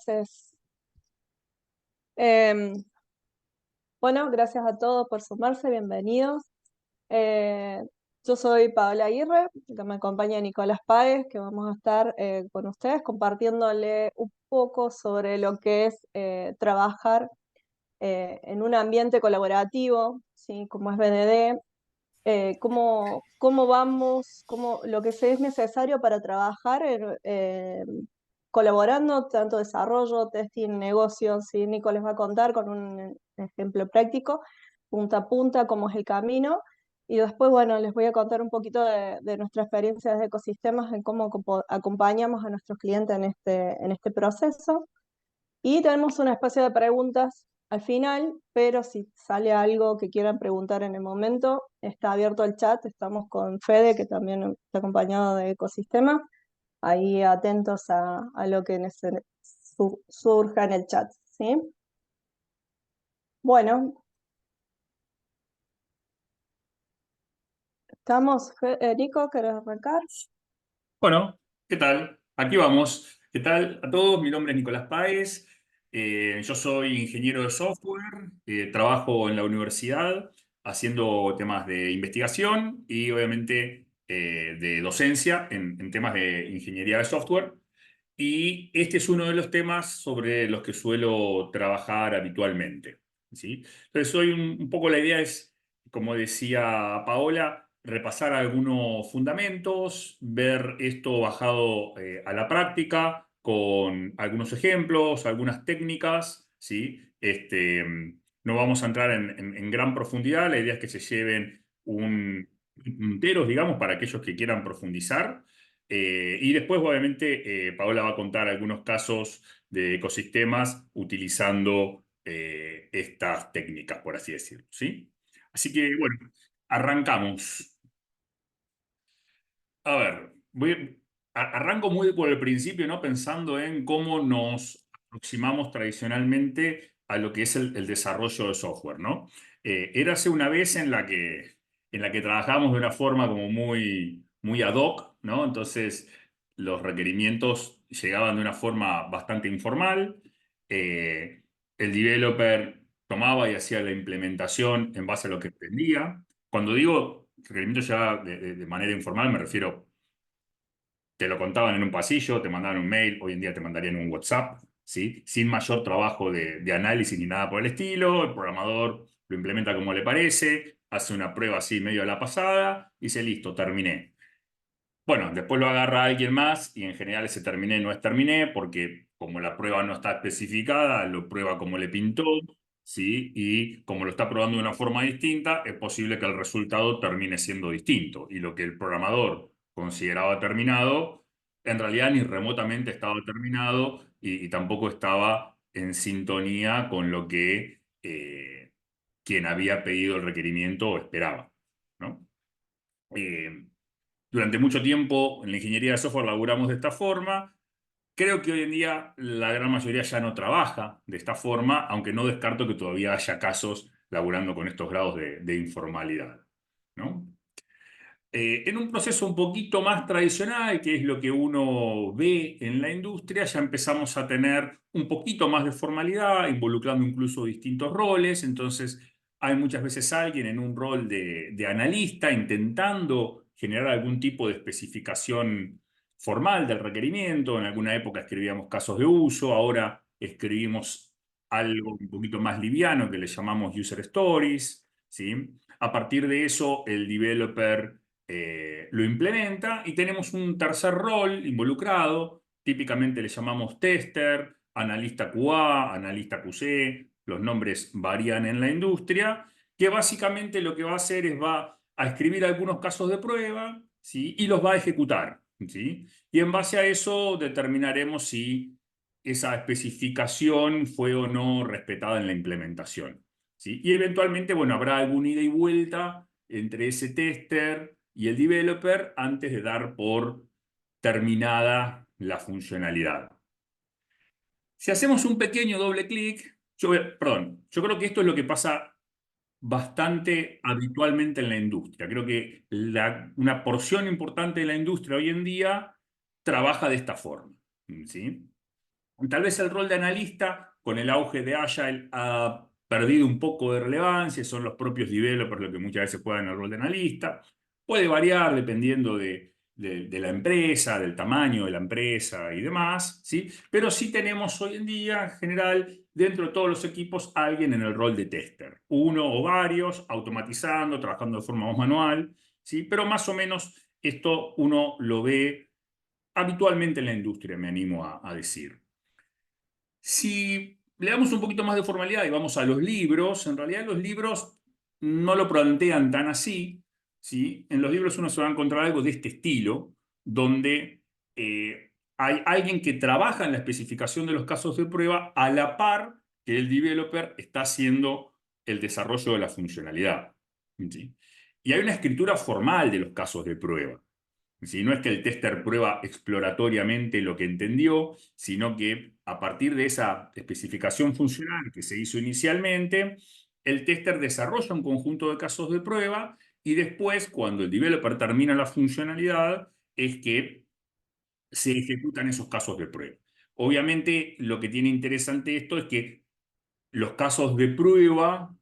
Entonces, em, bueno, gracias a todos por sumarse, bienvenidos. Eh, yo soy Paola Aguirre, que me acompaña Nicolás Páez, que vamos a estar con ustedes compartiéndole un poco sobre lo que es trabajar en un ambiente colaborativo, ¿sí? Como es BDD, cómo vamos, lo que es necesario para trabajar colaborando, tanto desarrollo, testing, negocios. ¿Sí? Nico les va a contar con un ejemplo práctico, punta a punta, cómo es el camino. Y después, bueno, les voy a contar un poquito de nuestra experiencia de ecosistemas, en cómo acompañamos a nuestros clientes en este proceso. Y tenemos un espacio de preguntas al final, pero si sale algo que quieran preguntar en el momento, está abierto el chat. Estamos con Fede, que también está acompañado de Ecosistema, ahí atentos a lo que surja en el chat, ¿sí? Bueno, estamos. Nico, ¿querés arrancar? Bueno, ¿qué tal? Aquí vamos. ¿Qué tal a todos? Mi nombre es Nicolás Páez. Yo soy ingeniero de software. Trabajo en la universidad haciendo temas de investigación y obviamente de docencia en temas de ingeniería de software. Y este es uno de los temas sobre los que suelo trabajar habitualmente, ¿sí? Entonces, hoy un poco la idea es, como decía Paola, repasar algunos fundamentos, ver esto bajado a la práctica con algunos ejemplos, algunas técnicas, ¿sí? No vamos a entrar en gran profundidad, la idea es que se lleven punteros, digamos, para aquellos que quieran profundizar. Y después, obviamente, Paola va a contar algunos casos de ecosistemas utilizando estas técnicas, por así decirlo, ¿sí? Así que, bueno, arrancamos. A ver, arranco muy por el principio, ¿no? Pensando en cómo nos aproximamos tradicionalmente a lo que es el desarrollo de software, ¿no? Érase una vez en la que trabajábamos de una forma como muy ad hoc, ¿no? Entonces, los requerimientos llegaban de una forma bastante informal. El developer tomaba y hacía la implementación en base a lo que entendía. Cuando digo requerimientos ya de manera informal, me refiero, te lo contaban en un pasillo, te mandaban un mail, hoy en día te mandarían un WhatsApp, ¿sí? Sin mayor trabajo de análisis ni nada por el estilo. El programador lo implementa como le parece, hace una prueba así medio a la pasada y dice, listo, terminé. Bueno, después lo agarra alguien más y en general ese terminé no es terminé porque como la prueba no está especificada, lo prueba como le pintó, ¿sí? Y como lo está probando de una forma distinta, es posible que el resultado termine siendo distinto. Y lo que el programador consideraba terminado, en realidad ni remotamente estaba terminado y tampoco estaba en sintonía con lo que quien había pedido el requerimiento esperaba, ¿no? Eh, Durante mucho tiempo en la ingeniería de software laburamos de esta forma. Creo que hoy en día la gran mayoría ya no trabaja de esta forma, aunque no descarto que todavía haya casos laburando con estos grados de informalidad, ¿no? En un proceso un poquito más tradicional, que es lo que uno ve en la industria, ya empezamos a tener un poquito más de formalidad, involucrando incluso distintos roles. Entonces, hay muchas veces alguien en un rol de analista intentando generar algún tipo de especificación formal del requerimiento. En alguna época escribíamos casos de uso, ahora escribimos algo un poquito más liviano que le llamamos user stories, ¿sí? A partir de eso, el developer lo implementa y tenemos un tercer rol involucrado, típicamente le llamamos tester, analista QA, analista QC, los nombres varían en la industria, que básicamente lo que va a hacer es va a escribir algunos casos de prueba, ¿sí? Y los va a ejecutar, ¿sí? Y en base a eso determinaremos si esa especificación fue o no respetada en la implementación, ¿sí? Y eventualmente, bueno, habrá alguna ida y vuelta entre ese tester y el developer antes de dar por terminada la funcionalidad. Si hacemos un pequeño doble clic, perdón, yo creo que esto es lo que pasa bastante habitualmente en la industria. Creo que una porción importante de la industria hoy en día trabaja de esta forma, ¿sí? Tal vez el rol de analista, con el auge de Agile, ha perdido un poco de relevancia, son los propios developers los que muchas veces juegan el rol de analista. Puede variar dependiendo de la empresa, del tamaño de la empresa y demás, ¿sí? Pero sí tenemos hoy en día, en general, dentro de todos los equipos, alguien en el rol de tester. Uno o varios, automatizando, trabajando de forma más manual, ¿sí? Pero más o menos esto uno lo ve habitualmente en la industria, me animo a decir. Si le damos un poquito más de formalidad y vamos a los libros, en realidad los libros no lo plantean tan así, ¿sí? En los libros uno se va a encontrar algo de este estilo, donde hay alguien que trabaja en la especificación de los casos de prueba a la par que el developer está haciendo el desarrollo de la funcionalidad, ¿sí? Y hay una escritura formal de los casos de prueba. ¿Sí? No es que el tester prueba exploratoriamente lo que entendió, sino que a partir de esa especificación funcional que se hizo inicialmente, el tester desarrolla un conjunto de casos de prueba y después, cuando el developer termina la funcionalidad, es que se ejecutan esos casos de prueba. Obviamente, lo que tiene interesante esto es que los casos de prueba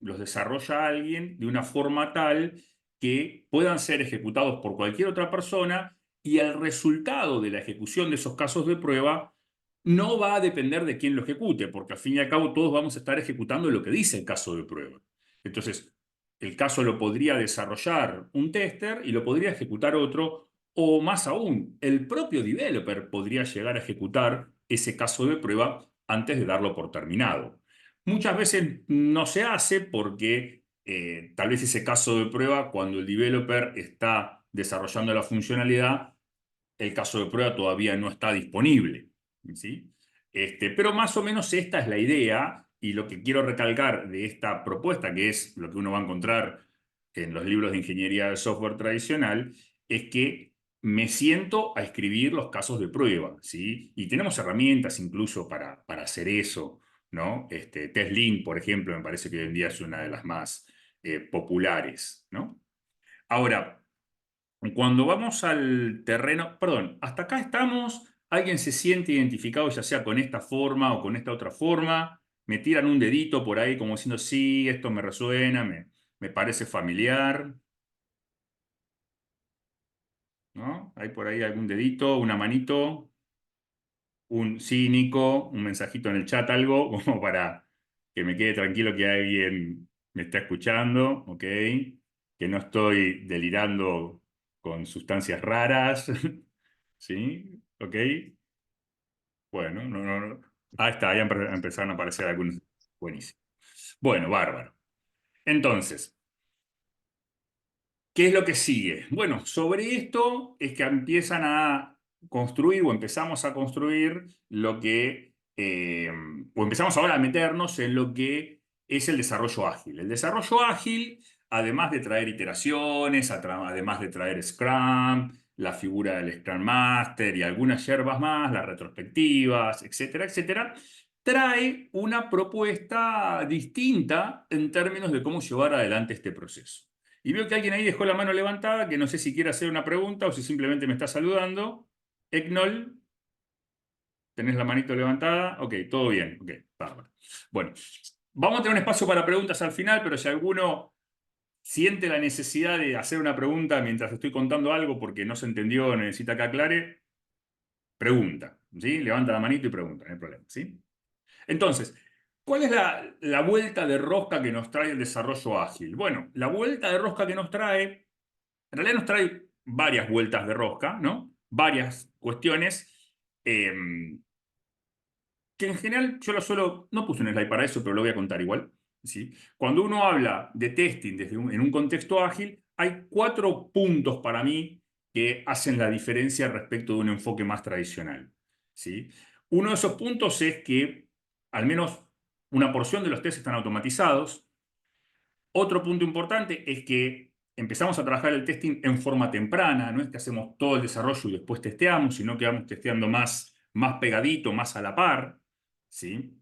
los desarrolla alguien de una forma tal que puedan ser ejecutados por cualquier otra persona y el resultado de la ejecución de esos casos de prueba no va a depender de quién lo ejecute, porque al fin y al cabo todos vamos a estar ejecutando lo que dice el caso de prueba. Entonces, el caso lo podría desarrollar un tester y lo podría ejecutar otro, o más aún, el propio developer podría llegar a ejecutar ese caso de prueba antes de darlo por terminado. Muchas veces no se hace porque tal vez ese caso de prueba, cuando el developer está desarrollando la funcionalidad, el caso de prueba todavía no está disponible, ¿sí? Pero más o menos esta es la idea y lo que quiero recalcar de esta propuesta, que es lo que uno va a encontrar en los libros de ingeniería de software tradicional, es que me siento a escribir los casos de prueba, ¿sí? Y tenemos herramientas incluso para hacer eso, ¿no? TestLink, por ejemplo, me parece que hoy en día es una de las más populares, ¿no? Ahora, cuando vamos al terreno, perdón, hasta acá estamos, alguien se siente identificado ya sea con esta forma o con esta otra forma, me tiran un dedito por ahí como diciendo, sí, esto me resuena, me parece familiar, ¿no? Hay por ahí algún dedito, una manito, un sí, Nico, un mensajito en el chat, algo, como para que me quede tranquilo que alguien me está escuchando, ¿ok? Que no estoy delirando con sustancias raras, ¿sí? ¿Ok? Bueno, no. Ah, está, ya empezaron a aparecer algunos. Buenísimo. Bueno, bárbaro. Entonces, ¿qué es lo que sigue? Bueno, sobre esto es que empiezan a construir o empezamos a construir lo que, o empezamos ahora a meternos en lo que es el desarrollo ágil. El desarrollo ágil, además de traer iteraciones, además de traer Scrum, la figura del Scrum Master y algunas yerbas más, las retrospectivas, etcétera, etcétera, trae una propuesta distinta en términos de cómo llevar adelante este proceso. Y veo que alguien ahí dejó la mano levantada, que no sé si quiere hacer una pregunta o si simplemente me está saludando. Eknol, ¿tenés la manito levantada? Ok, todo bien. Ok, bárbaro. Bueno, vamos a tener un espacio para preguntas al final, pero si alguno siente la necesidad de hacer una pregunta mientras estoy contando algo porque no se entendió, necesita que aclare, pregunta. ¿Sí? Levanta la manito y pregunta, no hay problema. ¿Sí? Entonces, ¿cuál es la vuelta de rosca que nos trae el desarrollo ágil? Bueno, la vuelta de rosca que nos trae en realidad nos trae varias vueltas de rosca, ¿no? Varias cuestiones eh, que en general yo lo suelo, no puse un slide para eso, pero lo voy a contar igual, ¿sí? Cuando uno habla de testing en un contexto ágil, hay 4 puntos para mí que hacen la diferencia respecto de un enfoque más tradicional, ¿sí? Uno de esos puntos es que al menos una porción de los tests están automatizados. Otro punto importante es que empezamos a trabajar el testing en forma temprana, no es que hacemos todo el desarrollo y después testeamos, sino que vamos testeando más pegadito, más a la par, ¿sí?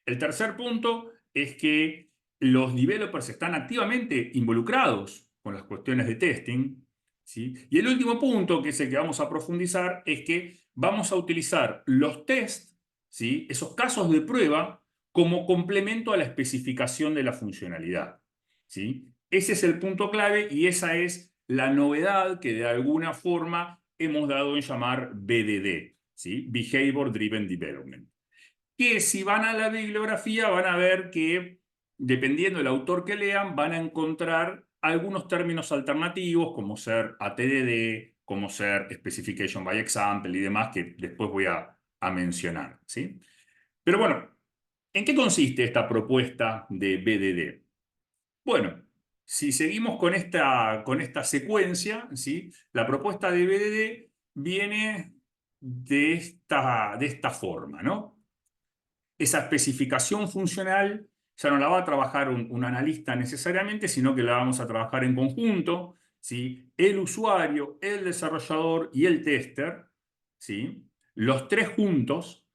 El tercer punto es que los developers están activamente involucrados con las cuestiones de testing, ¿sí? Y el último punto, que es el que vamos a profundizar, es que vamos a utilizar los tests ¿sí?, esos casos de prueba como complemento a la especificación de la funcionalidad, ¿sí? Ese es el punto clave y esa es la novedad que de alguna forma hemos dado en llamar BDD, ¿sí? Behavior Driven Development. Que si van a la bibliografía van a ver que, dependiendo del autor que lean, van a encontrar algunos términos alternativos, como ser ATDD, como ser Specification by Example y demás, que después voy a mencionar, ¿sí? Pero bueno, ¿en qué consiste esta propuesta de BDD? Bueno, si seguimos con esta secuencia, ¿sí?, la propuesta de BDD viene de esta forma, ¿no? Esa especificación funcional ya no la va a trabajar un analista necesariamente, sino que la vamos a trabajar en conjunto, ¿sí? El usuario, el desarrollador y el tester, ¿sí? Los tres juntos,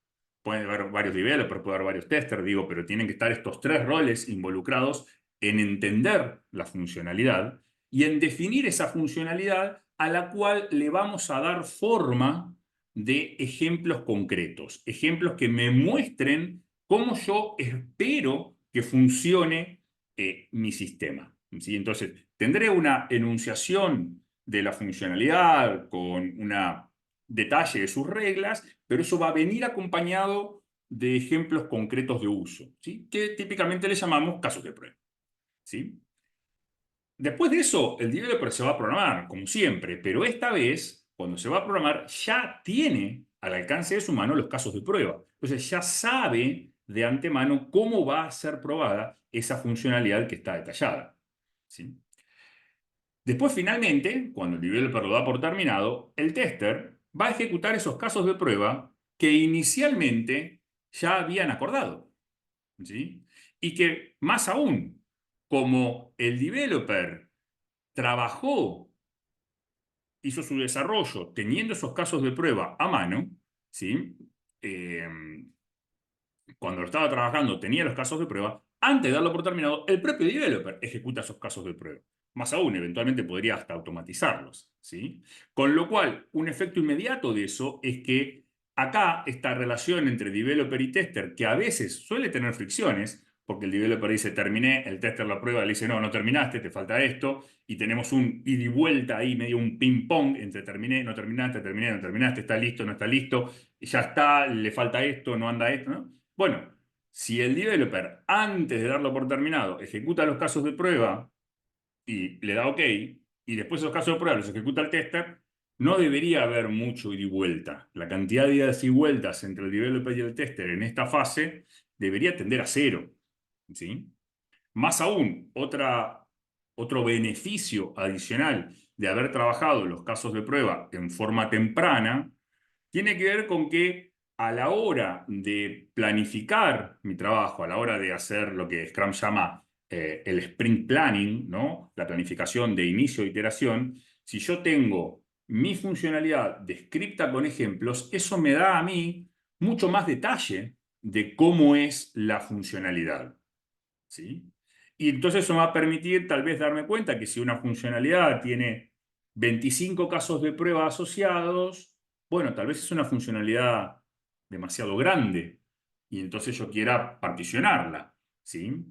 pueden haber varios developers, puede haber varios testers, digo, pero tienen que estar estos tres roles involucrados en entender la funcionalidad y en definir esa funcionalidad a la cual le vamos a dar forma de ejemplos concretos, ejemplos que me muestren cómo yo espero que funcione mi sistema, ¿sí? Entonces, tendré una enunciación de la funcionalidad con un detalle de sus reglas, pero eso va a venir acompañado de ejemplos concretos de uso, ¿sí?, que típicamente le llamamos casos de prueba, ¿sí? Después de eso, el developer se va a programar, como siempre, pero esta vez, cuando se va a programar, ya tiene al alcance de su mano los casos de prueba. Entonces ya sabe de antemano cómo va a ser probada esa funcionalidad que está detallada, ¿sí? Después, finalmente, cuando el developer lo da por terminado, el tester va a ejecutar esos casos de prueba que inicialmente ya habían acordado, ¿sí? Y que, más aún, como el developer trabajó, hizo su desarrollo teniendo esos casos de prueba a mano, ¿sí? Eh, Cuando lo estaba trabajando tenía los casos de prueba, antes de darlo por terminado, el propio developer ejecuta esos casos de prueba. Más aún, eventualmente podría hasta automatizarlos, ¿sí? Con lo cual, un efecto inmediato de eso es que acá esta relación entre developer y tester, que a veces suele tener fricciones, porque el developer dice terminé, el tester la prueba le dice no, no terminaste, te falta esto, y tenemos un ida y vuelta ahí, medio un ping-pong entre terminé, no terminaste, terminé, no terminaste, está listo, no está listo, ya está, le falta esto, no anda esto, ¿no? Bueno, si el developer, antes de darlo por terminado, ejecuta los casos de prueba y le da OK, y después esos casos de prueba los ejecuta el tester, no debería haber mucho ida y vuelta. La cantidad de idas y vueltas entre el developer y el tester en esta fase debería tender a cero, ¿sí? Más aún, otro beneficio adicional de haber trabajado los casos de prueba en forma temprana tiene que ver con que a la hora de planificar mi trabajo, a la hora de hacer lo que Scrum llama el sprint planning, ¿no?, la planificación de inicio de iteración, si yo tengo mi funcionalidad descrita con ejemplos, eso me da a mí mucho más detalle de cómo es la funcionalidad, ¿sí? Y entonces eso me va a permitir tal vez darme cuenta que si una funcionalidad tiene 25 casos de prueba asociados, bueno, tal vez es una funcionalidad demasiado grande y entonces yo quiera particionarla, ¿sí?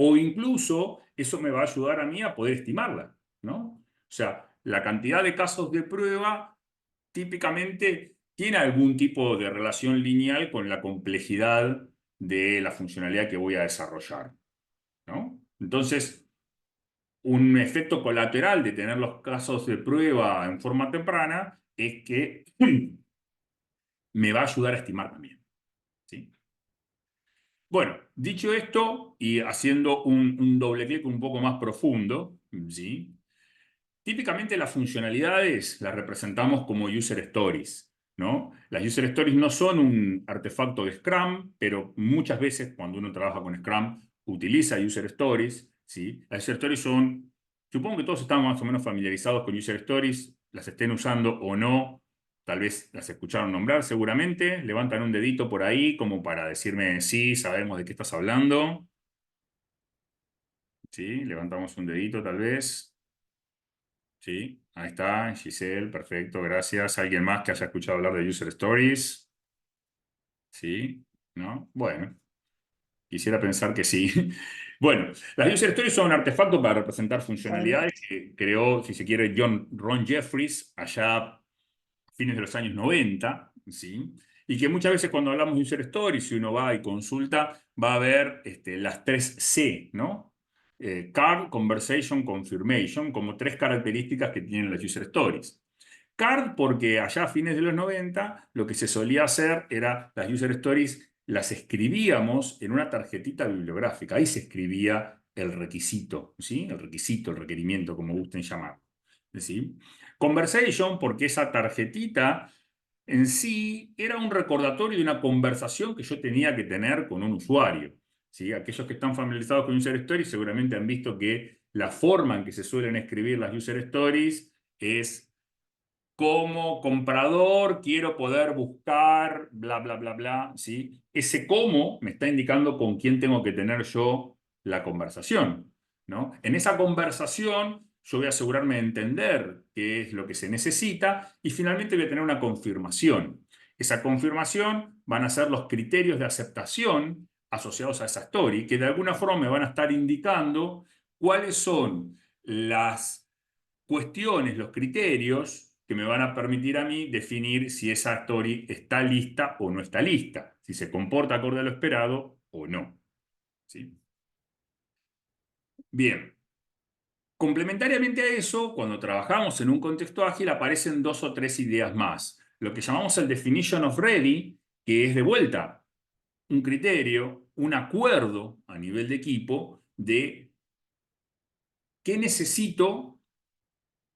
O incluso eso me va a ayudar a mí a poder estimarla, ¿no? O sea, la cantidad de casos de prueba típicamente tiene algún tipo de relación lineal con la complejidad de la funcionalidad que voy a desarrollar, ¿no? Entonces, un efecto colateral de tener los casos de prueba en forma temprana es que me va a ayudar a estimar también, ¿sí? Bueno, dicho esto y haciendo un doble clic un poco más profundo, ¿sí? Típicamente las funcionalidades las representamos como user stories, ¿no? Las user stories no son un artefacto de Scrum, pero muchas veces cuando uno trabaja con Scrum utiliza user stories, ¿sí? Las user stories son, supongo que todos estamos más o menos familiarizados con user stories, las estén usando o no, tal vez las escucharon nombrar seguramente, levantan un dedito por ahí como para decirme sí, sabemos de qué estás hablando, ¿sí? Levantamos un dedito tal vez. Sí, ahí está, Giselle, perfecto, gracias. ¿Alguien más que haya escuchado hablar de User Stories? ¿Sí? ¿No? Bueno, quisiera pensar que sí. Bueno, las user stories son un artefacto para representar Bueno, funcionalidades que creó, si se quiere, Ron Jeffries allá a fines de los años 90, ¿sí? Y que muchas veces cuando hablamos de user stories, si uno va y consulta, va a ver las tres C, ¿no? Card, Conversation, Confirmation, como tres características que tienen las user stories. Card, porque allá a fines de los 90 lo que se solía hacer era las user stories las escribíamos en una tarjetita bibliográfica. Ahí se escribía el requisito, ¿sí? El requisito, el requerimiento, como gusten llamarlo. ¿Sí? Conversation, porque esa tarjetita en sí era un recordatorio de una conversación que yo tenía que tener con un usuario. ¿Sí? Aquellos que están familiarizados con user stories seguramente han visto que la forma en que se suelen escribir las user stories es: como comprador quiero poder buscar, bla, bla, bla, bla, ¿sí? Ese cómo me está indicando con quién tengo que tener yo la conversación, ¿no? En esa conversación yo voy a asegurarme de entender qué es lo que se necesita y finalmente voy a tener una confirmación. Esa confirmación van a ser los criterios de aceptación asociados a esa story, que de alguna forma me van a estar indicando cuáles son las cuestiones, los criterios que me van a permitir a mí definir si esa story está lista o no está lista, si se comporta acorde a lo esperado o no. ¿Sí? Bien. Complementariamente a eso, cuando trabajamos en un contexto ágil, aparecen dos o tres ideas más. Lo que llamamos el definition of ready, que es de vuelta un criterio, un acuerdo a nivel de equipo de qué necesito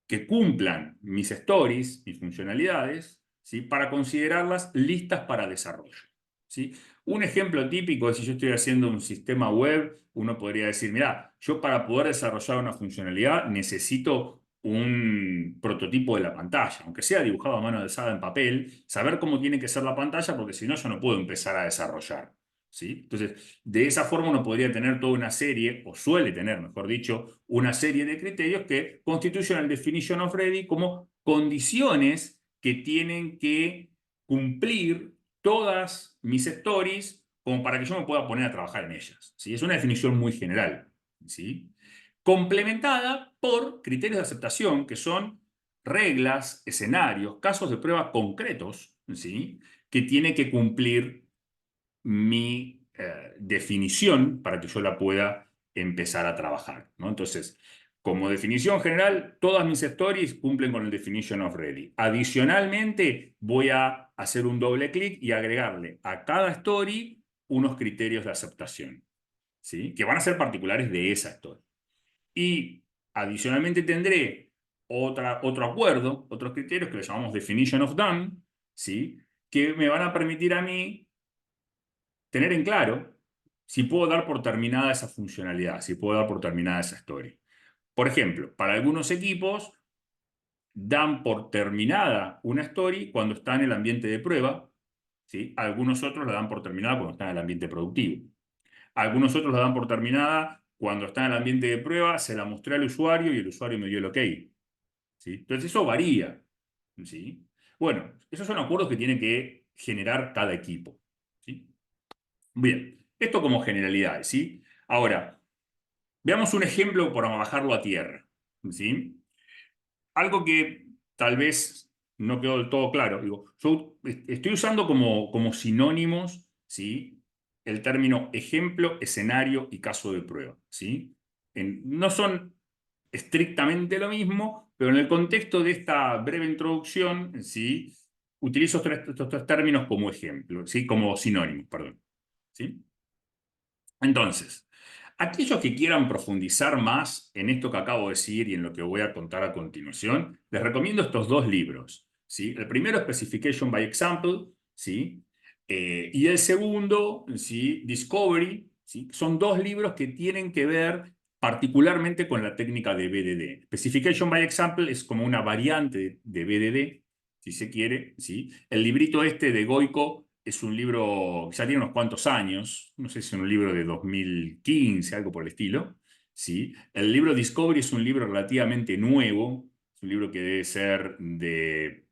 que cumplan mis stories, mis funcionalidades, ¿sí? Para considerarlas listas para desarrollo. ¿Sí? Un ejemplo típico es si yo estoy haciendo un sistema web, uno podría decir, mira, yo para poder desarrollar una funcionalidad necesito un prototipo de la pantalla, aunque sea dibujado a mano alzada en papel, saber cómo tiene que ser la pantalla, porque si no, yo no puedo empezar a desarrollar. ¿Sí? Entonces, de esa forma uno podría tener toda una serie, o suele tener, mejor dicho, una serie de criterios que constituyen el definition of ready como condiciones que tienen que cumplir todas mis stories como para que yo me pueda poner a trabajar en ellas. ¿Sí? Es una definición muy general. ¿Sí? Complementada por criterios de aceptación que son reglas, escenarios, casos de prueba concretos, ¿sí? Que tiene que cumplir mi definición para que yo la pueda empezar a trabajar, ¿no? Entonces, como definición general, todas mis stories cumplen con el definition of ready. Adicionalmente, voy a hacer un doble clic y agregarle a cada story unos criterios de aceptación, ¿sí? Que van a ser particulares de esa story. Y adicionalmente tendré otro acuerdo, otros criterios que le llamamos definition of done, ¿sí? Que me van a permitir a mí tener en claro si puedo dar por terminada esa funcionalidad, si puedo dar por terminada esa story. Por ejemplo, para algunos equipos dan por terminada una story cuando está en el ambiente de prueba, ¿sí? Algunos otros la dan por terminada cuando está en el ambiente productivo. Algunos otros la dan por terminada cuando está en el ambiente de prueba, se la mostré al usuario y el usuario me dio el OK. ¿Sí? Entonces eso varía. ¿Sí? Bueno, esos son acuerdos que tiene que generar cada equipo. ¿Sí? Bien, esto como generalidades, ¿sí? Ahora, veamos un ejemplo para bajarlo a tierra, ¿sí? Algo que tal vez no quedó del todo claro. Digo, yo estoy usando como sinónimos, ¿sí? El término ejemplo, escenario y caso de prueba, ¿sí? No son estrictamente lo mismo, pero en el contexto de esta breve introducción, ¿sí? Utilizo estos tres términos como ejemplo, ¿sí? Como sinónimos, perdón, ¿sí? Entonces, aquellos que quieran profundizar más en esto que acabo de decir y en lo que voy a contar a continuación, les recomiendo estos dos libros, ¿sí? El primero, Specification by Example, ¿sí? Y el segundo, ¿sí? Discovery, ¿sí? Son dos libros que tienen que ver particularmente con la técnica de BDD. Specification by Example es como una variante de BDD, si se quiere, ¿sí? El librito este de Goico es un libro que ya tiene unos cuantos años, no sé si es un libro de 2015, algo por el estilo, ¿sí? El libro Discovery es un libro relativamente nuevo, es un libro que debe ser de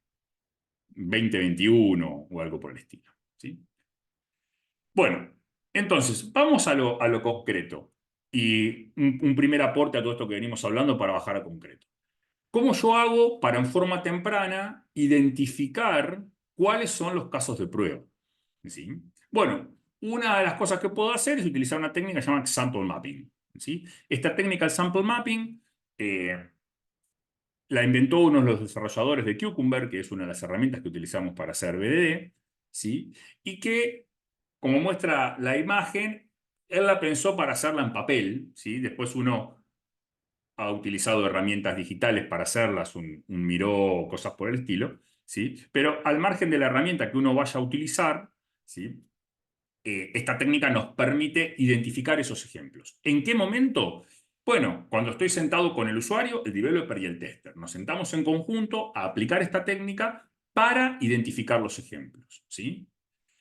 2021 o algo por el estilo, ¿sí? Bueno, entonces, vamos a lo concreto. Y un primer aporte a todo esto que venimos hablando para bajar a concreto. ¿Cómo yo hago para en forma temprana identificar cuáles son los casos de prueba? ¿Sí? Bueno, una de las cosas que puedo hacer es utilizar una técnica que se llama sample mapping. ¿Sí? Esta técnica del sample mapping la inventó uno de los desarrolladores de Cucumber, que es una de las herramientas que utilizamos para hacer BDD, ¿sí? Y que, como muestra la imagen, él la pensó para hacerla en papel, ¿sí? Después uno ha utilizado herramientas digitales para hacerlas, un Miro, cosas por el estilo, ¿sí? Pero al margen de la herramienta que uno vaya a utilizar, ¿sí? Esta técnica nos permite identificar esos ejemplos. ¿En qué momento? Bueno, cuando estoy sentado con el usuario, el developer y el tester. Nos sentamos en conjunto a aplicar esta técnica para identificar los ejemplos, ¿sí?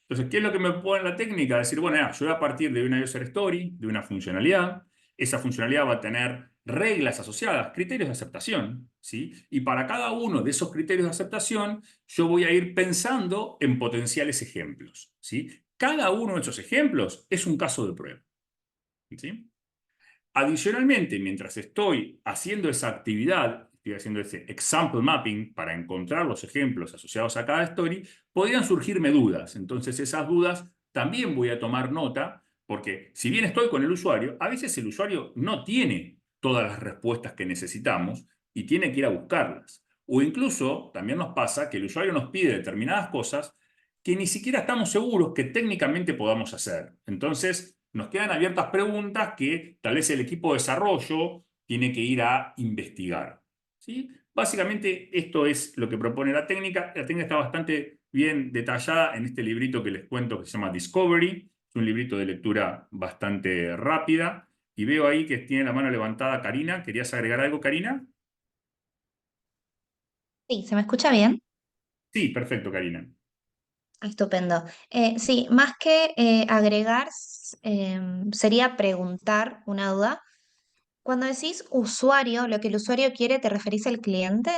Entonces, ¿qué es lo que me pone la técnica? Decir, bueno, ya, yo voy a partir de una user story, de una funcionalidad. Esa funcionalidad va a tener reglas asociadas, criterios de aceptación, ¿sí? Y para cada uno de esos criterios de aceptación, yo voy a ir pensando en potenciales ejemplos, ¿sí? Cada uno de esos ejemplos es un caso de prueba, ¿sí? Adicionalmente, mientras estoy haciendo esa actividad, estoy haciendo ese example mapping para encontrar los ejemplos asociados a cada story, podrían surgirme dudas. Entonces, esas dudas también voy a tomar nota, porque si bien estoy con el usuario, a veces el usuario no tiene todas las respuestas que necesitamos y tiene que ir a buscarlas. O incluso también nos pasa que el usuario nos pide determinadas cosas que ni siquiera estamos seguros que técnicamente podamos hacer. Entonces, nos quedan abiertas preguntas que tal vez el equipo de desarrollo tiene que ir a investigar. ¿Sí? Básicamente, esto es lo que propone la técnica. La técnica está bastante bien detallada en este librito que les cuento que se llama Discovery. Es un librito de lectura bastante rápida. Y veo ahí que tiene la mano levantada Karina. ¿Querías agregar algo, Karina? Sí, ¿se me escucha bien? Sí, perfecto, Karina. Estupendo. Sí, más que agregar, sería preguntar una duda. Cuando decís usuario, lo que el usuario quiere, ¿te referís al cliente?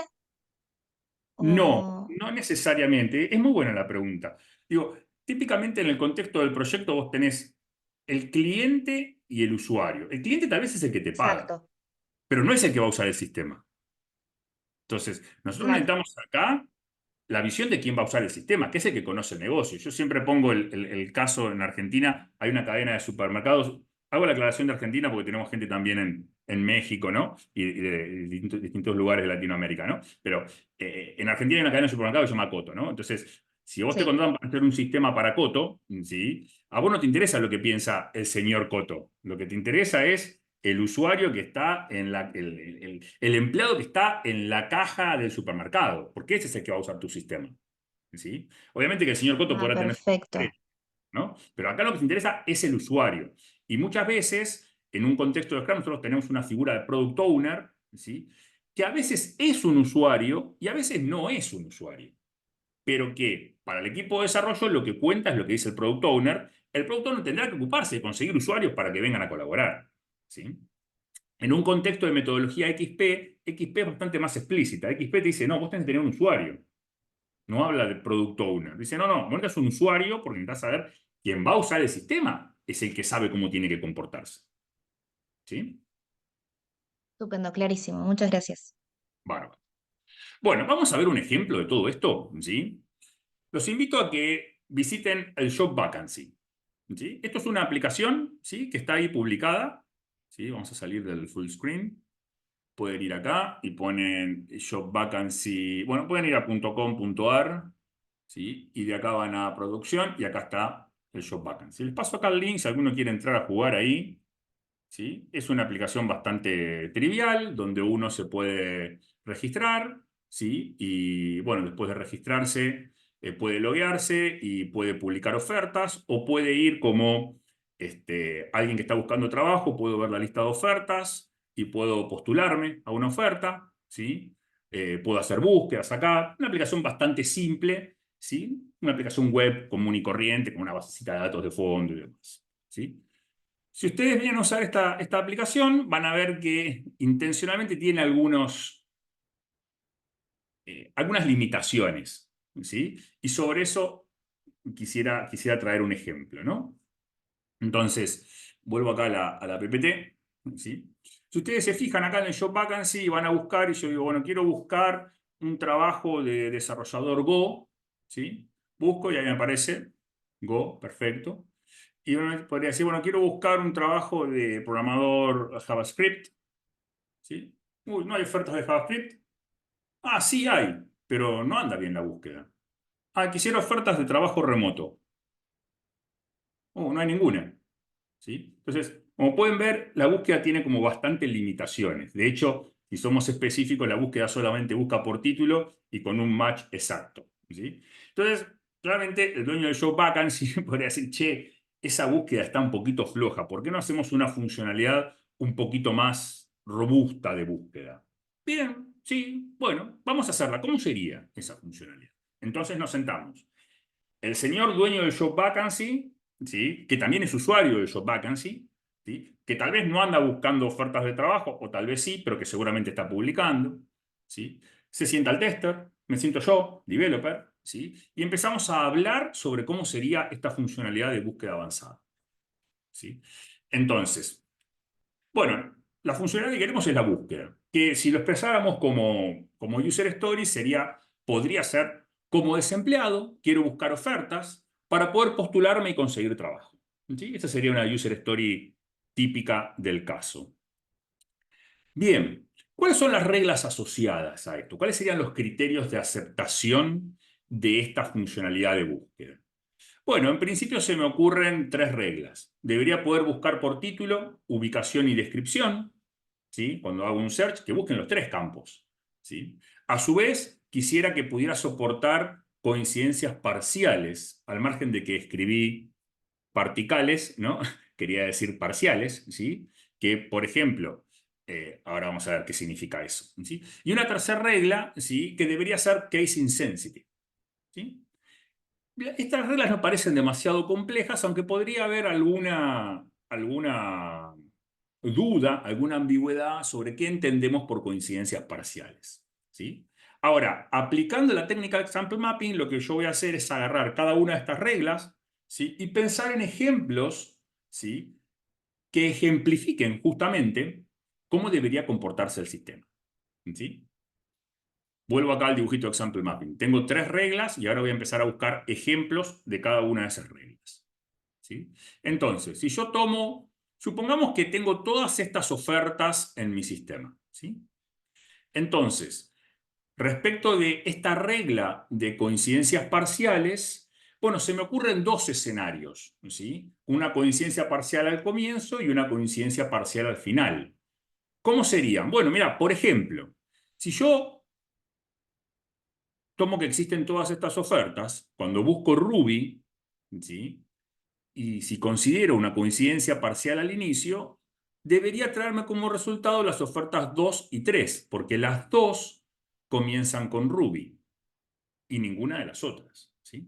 No, O... no necesariamente. Es muy buena la pregunta. Digo, típicamente en el contexto del proyecto vos tenés el cliente y el usuario. El cliente tal vez es el que te paga, Exacto, pero no es el que va a usar el sistema. Entonces, nosotros claro. necesitamos acá la visión de quién va a usar el sistema, que es el que conoce el negocio. Yo siempre pongo el caso en Argentina, hay una cadena de supermercados. Hago la aclaración de Argentina porque tenemos gente también en México, ¿no? Y de distintos lugares de Latinoamérica, ¿no? Pero en Argentina hay una cadena de supermercados que se llama Coto, ¿no? Entonces, si vos te Sí, contratan para hacer un sistema para Coto, ¿sí? A vos no te interesa lo que piensa el señor Coto. Lo que te interesa es el usuario que está en el empleado que está en la caja del supermercado, porque ese es el que va a usar tu sistema. ¿Sí? Obviamente que el señor Coto ah, podrá tener, perfecto. ¿no? Pero acá lo que nos interesa es el usuario. Y muchas veces, en un contexto de Scrum, nosotros tenemos una figura de product owner, ¿sí? Que a veces es un usuario y a veces no es un usuario. Pero que para el equipo de desarrollo lo que cuenta es lo que dice el product owner. El product owner tendrá que ocuparse de conseguir usuarios para que vengan a colaborar. ¿Sí? En un contexto de metodología XP es bastante más explícita. XP te dice, no, vos tenés que tener un usuario. No habla de product owner. Dice, no, no, vos necesitas un usuario porque necesitas saber quién va a usar el sistema es el que sabe cómo tiene que comportarse. ¿Sí? Estupendo, clarísimo. Muchas gracias. Bárbaro. Bueno, vamos a ver un ejemplo de todo esto. ¿Sí? Los invito a que visiten el Job Vacancy. ¿Sí? Esto es una aplicación, ¿sí? Que está ahí publicada. ¿Sí? Vamos a salir del full screen. Pueden ir acá y ponen Job Vacancy. Bueno, pueden ir a .com.ar, ¿sí? Y de acá van a producción y acá está el Job Vacancy. Les paso acá el link si alguno quiere entrar a jugar ahí, ¿sí? Es una aplicación bastante trivial donde uno se puede registrar, ¿sí? Y bueno, después de registrarse, puede loguearse y puede publicar ofertas o puede ir como alguien que está buscando trabajo, puedo ver la lista de ofertas y puedo postularme a una oferta, ¿sí? Puedo hacer búsquedas acá. Una aplicación bastante simple, ¿sí? Una aplicación web común y corriente con una basecita de datos de fondo y demás, ¿sí? Si ustedes vienen a usar esta aplicación, van a ver que intencionalmente tiene algunas limitaciones, ¿sí? Y sobre eso quisiera traer un ejemplo, ¿no? Entonces, vuelvo acá a la PPT, ¿sí? Si ustedes se fijan acá en el Job Vacancy, van a buscar, y yo digo, bueno, quiero buscar un trabajo de desarrollador Go, ¿sí? Busco y ahí me aparece Go, perfecto. Y uno podría decir, bueno, quiero buscar un trabajo de programador JavaScript, ¿sí? Uy, ¿no hay ofertas de JavaScript? Ah, sí hay, pero no anda bien la búsqueda. Ah, quisiera ofertas de trabajo remoto. Oh, no hay ninguna. ¿Sí? Entonces, como pueden ver, la búsqueda tiene como bastantes limitaciones. De hecho, si somos específicos, la búsqueda solamente busca por título y con un match exacto. ¿Sí? Entonces, claramente el dueño del Job Vacancy podría decir, che, esa búsqueda está un poquito floja. ¿Por qué no hacemos una funcionalidad un poquito más robusta de búsqueda? Bien, sí, bueno, vamos a hacerla. ¿Cómo sería esa funcionalidad? Entonces nos sentamos. El señor dueño del Job Vacancy, ¿sí? Que también es usuario del Job Vacancy, ¿sí? Que tal vez no anda buscando ofertas de trabajo, o tal vez sí, pero que seguramente está publicando, ¿sí? Se sienta el tester, me siento yo, developer, ¿sí? Y empezamos a hablar sobre cómo sería esta funcionalidad de búsqueda avanzada, ¿sí? Entonces, bueno, la funcionalidad que queremos es la búsqueda, que si lo expresáramos como user story podría ser como desempleado, quiero buscar ofertas para poder postularme y conseguir trabajo. ¿Sí? Esta sería una user story típica del caso. Bien, ¿cuáles son las reglas asociadas a esto? ¿Cuáles serían los criterios de aceptación de esta funcionalidad de búsqueda? Bueno, en principio se me ocurren 3 reglas. Debería poder buscar por título, ubicación y descripción, ¿sí? Cuando hago un search, que busquen los 3 campos, ¿sí? A su vez, quisiera que pudiera soportar coincidencias parciales, al margen de que escribí particales, ¿no? Quería decir parciales, ¿sí? Que, por ejemplo, ahora vamos a ver qué significa eso, ¿sí? Y una tercera regla, ¿sí? Que debería ser case insensitive, ¿sí? Estas reglas no parecen demasiado complejas, aunque podría haber alguna duda, alguna ambigüedad sobre qué entendemos por coincidencias parciales, ¿sí? Ahora, aplicando la técnica de example mapping, lo que yo voy a hacer es agarrar cada una de estas reglas, ¿sí? Y pensar en ejemplos, ¿sí? Que ejemplifiquen justamente cómo debería comportarse el sistema, ¿sí? Vuelvo acá al dibujito de example mapping. Tengo 3 reglas y ahora voy a empezar a buscar ejemplos de cada una de esas reglas, ¿sí? Entonces, si yo supongamos que tengo todas estas ofertas en mi sistema, ¿sí? Entonces, respecto de esta regla de coincidencias parciales, bueno, se me ocurren 2 escenarios, ¿sí? Una coincidencia parcial al comienzo y una coincidencia parcial al final. ¿Cómo serían? Bueno, mira, por ejemplo, si yo tomo que existen todas estas ofertas, cuando busco Ruby, ¿sí? Y si considero una coincidencia parcial al inicio, debería traerme como resultado las ofertas 2 y 3, porque las 2 comienzan con Ruby y ninguna de las otras, ¿sí?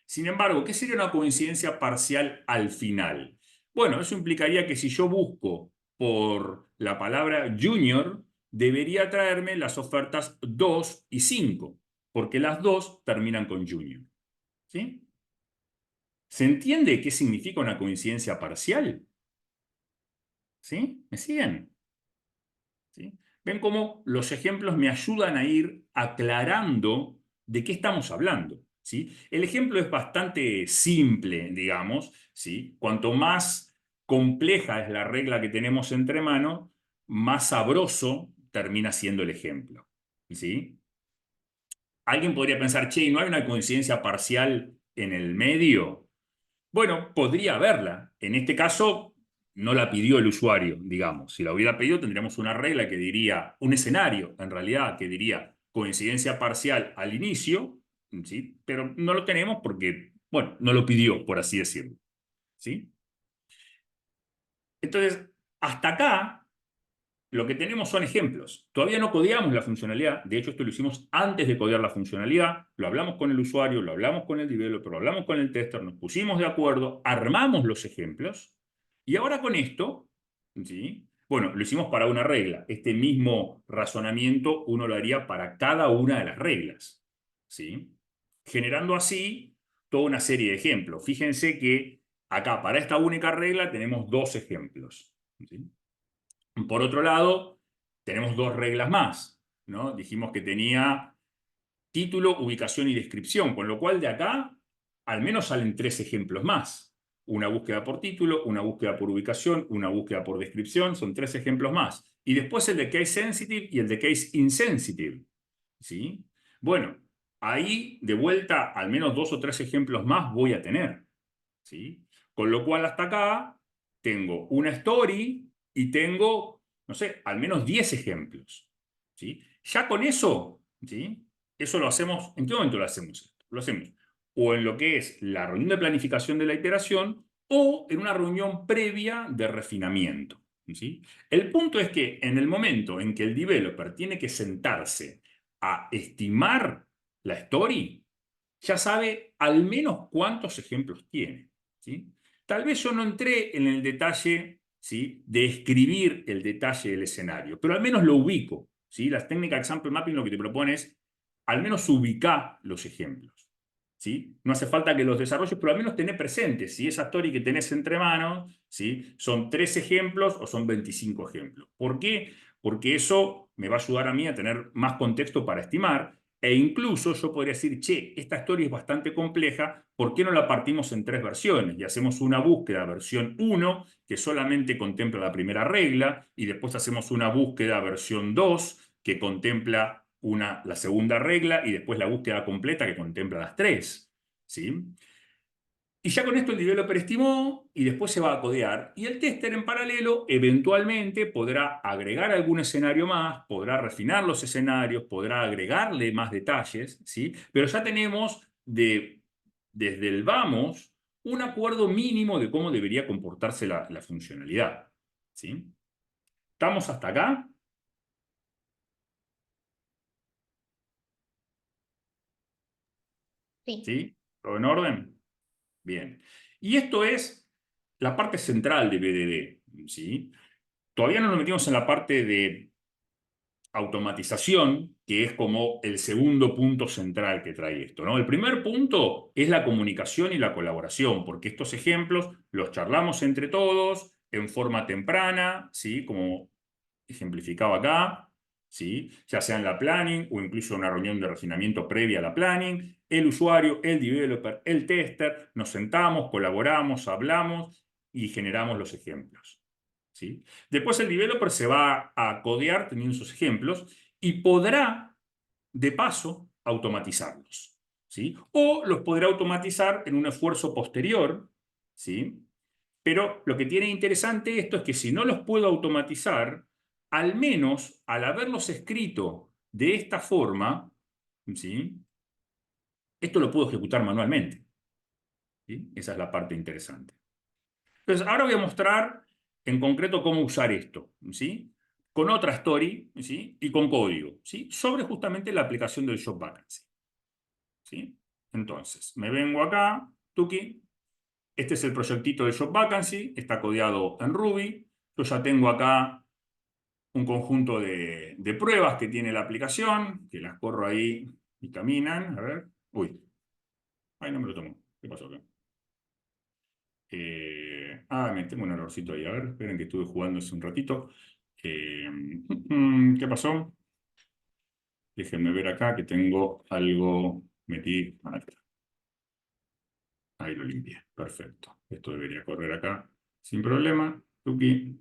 Sin embargo, ¿qué sería una coincidencia parcial al final? Bueno, eso implicaría que si yo busco por la palabra junior, debería traerme las ofertas 2 y 5, porque las 2 terminan con junior, ¿sí? ¿Se entiende qué significa una coincidencia parcial? ¿Sí? ¿Me siguen? ¿Sí? ¿Ven cómo los ejemplos me ayudan a ir aclarando de qué estamos hablando? ¿Sí? El ejemplo es bastante simple, digamos, ¿sí? Cuanto más compleja es la regla que tenemos entre manos, más sabroso termina siendo el ejemplo, ¿sí? Alguien podría pensar, che, ¿no hay una coincidencia parcial en el medio? Bueno, podría haberla. En este caso, no la pidió el usuario, digamos. Si la hubiera pedido, tendríamos una regla que diría, un escenario, en realidad, que diría coincidencia parcial al inicio, ¿sí? Pero no lo tenemos porque, bueno, no lo pidió, por así decirlo, ¿sí? Entonces, hasta acá, lo que tenemos son ejemplos. Todavía no codeamos la funcionalidad. De hecho, esto lo hicimos antes de codear la funcionalidad. Lo hablamos con el usuario, lo hablamos con el developer, lo hablamos con el tester, nos pusimos de acuerdo, armamos los ejemplos. Y ahora con esto, ¿sí? Bueno, lo hicimos para una regla. Este mismo razonamiento uno lo haría para cada una de las reglas, ¿sí? Generando así toda una serie de ejemplos. Fíjense que acá, para esta única regla, tenemos 2 ejemplos. ¿Sí? Por otro lado, tenemos 2 reglas más, ¿no? Dijimos que tenía título, ubicación y descripción, con lo cual de acá al menos salen 3 ejemplos más. Una búsqueda por título, una búsqueda por ubicación, una búsqueda por descripción, son 3 ejemplos más. Y después el de case sensitive y el de case insensitive. ¿Sí? Bueno, ahí de vuelta al menos 2 o 3 ejemplos más voy a tener. ¿Sí? Con lo cual hasta acá tengo una story y tengo, no sé, al menos 10 ejemplos. ¿Sí? Ya con eso, ¿sí? Eso lo hacemos, ¿en qué momento lo hacemos esto? Lo hacemos o en lo que es la reunión de planificación de la iteración o en una reunión previa de refinamiento. ¿Sí? El punto es que en el momento en que el developer tiene que sentarse a estimar la story, ya sabe al menos cuántos ejemplos tiene. ¿Sí? Tal vez yo no entré en el detalle, ¿sí?, de escribir el detalle del escenario, pero al menos lo ubico. ¿Sí? Las técnicas de example mapping lo que te propone es al menos ubicar los ejemplos. ¿Sí? No hace falta que los desarrolles, pero al menos tener presentes si esa story que tenés entre manos, ¿sí?, son 3 ejemplos o son 25 ejemplos. ¿Por qué? Porque eso me va a ayudar a mí a tener más contexto para estimar, e incluso yo podría decir, che, esta story es bastante compleja, ¿por qué no la partimos en 3 versiones? Y hacemos una búsqueda versión 1, que solamente contempla la primera regla, y después hacemos una búsqueda versión 2, que contempla la segunda regla, y después la búsqueda completa que contempla las 3. ¿Sí? Y ya con esto el developer estimó y después se va a codear. Y el tester en paralelo eventualmente podrá agregar algún escenario más, podrá refinar los escenarios, podrá agregarle más detalles, ¿sí? Pero ya tenemos desde el vamos un acuerdo mínimo de cómo debería comportarse la funcionalidad. ¿Sí? ¿Estamos hasta acá? Sí. ¿Sí? ¿Todo en orden? Bien. Y esto es la parte central de BDD, ¿sí? Todavía no nos metimos en la parte de automatización, que es como el segundo punto central que trae esto, ¿no? El primer punto es la comunicación y la colaboración, porque estos ejemplos los charlamos entre todos en forma temprana, ¿sí? Como ejemplificaba acá, ¿sí? Ya sea en la planning o incluso en una reunión de refinamiento previa a la planning, el usuario, el developer, el tester, nos sentamos, colaboramos, hablamos y generamos los ejemplos. ¿Sí? Después el developer se va a codear teniendo sus ejemplos y podrá, de paso, automatizarlos. ¿Sí? O los podrá automatizar en un esfuerzo posterior, ¿sí? Pero lo que tiene interesante esto es que si no los puedo automatizar, al menos al haberlos escrito de esta forma, ¿sí?, esto lo puedo ejecutar manualmente. ¿Sí? Esa es la parte interesante. Entonces, ahora voy a mostrar en concreto cómo usar esto, ¿sí?, con otra story, ¿sí?, y con código, ¿sí?, sobre justamente la aplicación del Job Vacancy. ¿Sí? Entonces, me vengo acá, tuki. Este es el proyectito de Job Vacancy, está codeado en Ruby. Yo ya tengo acá un conjunto de pruebas que tiene la aplicación, que las corro ahí y caminan. A ver. Uy. Ay, no me lo tomo. ¿Qué pasó acá? Me tengo un errorcito ahí. A ver, esperen que estuve jugando hace un ratito. ¿Qué pasó? Déjenme ver acá que tengo algo metido. Ahí lo limpié. Perfecto. Esto debería correr acá sin problema. Tuki.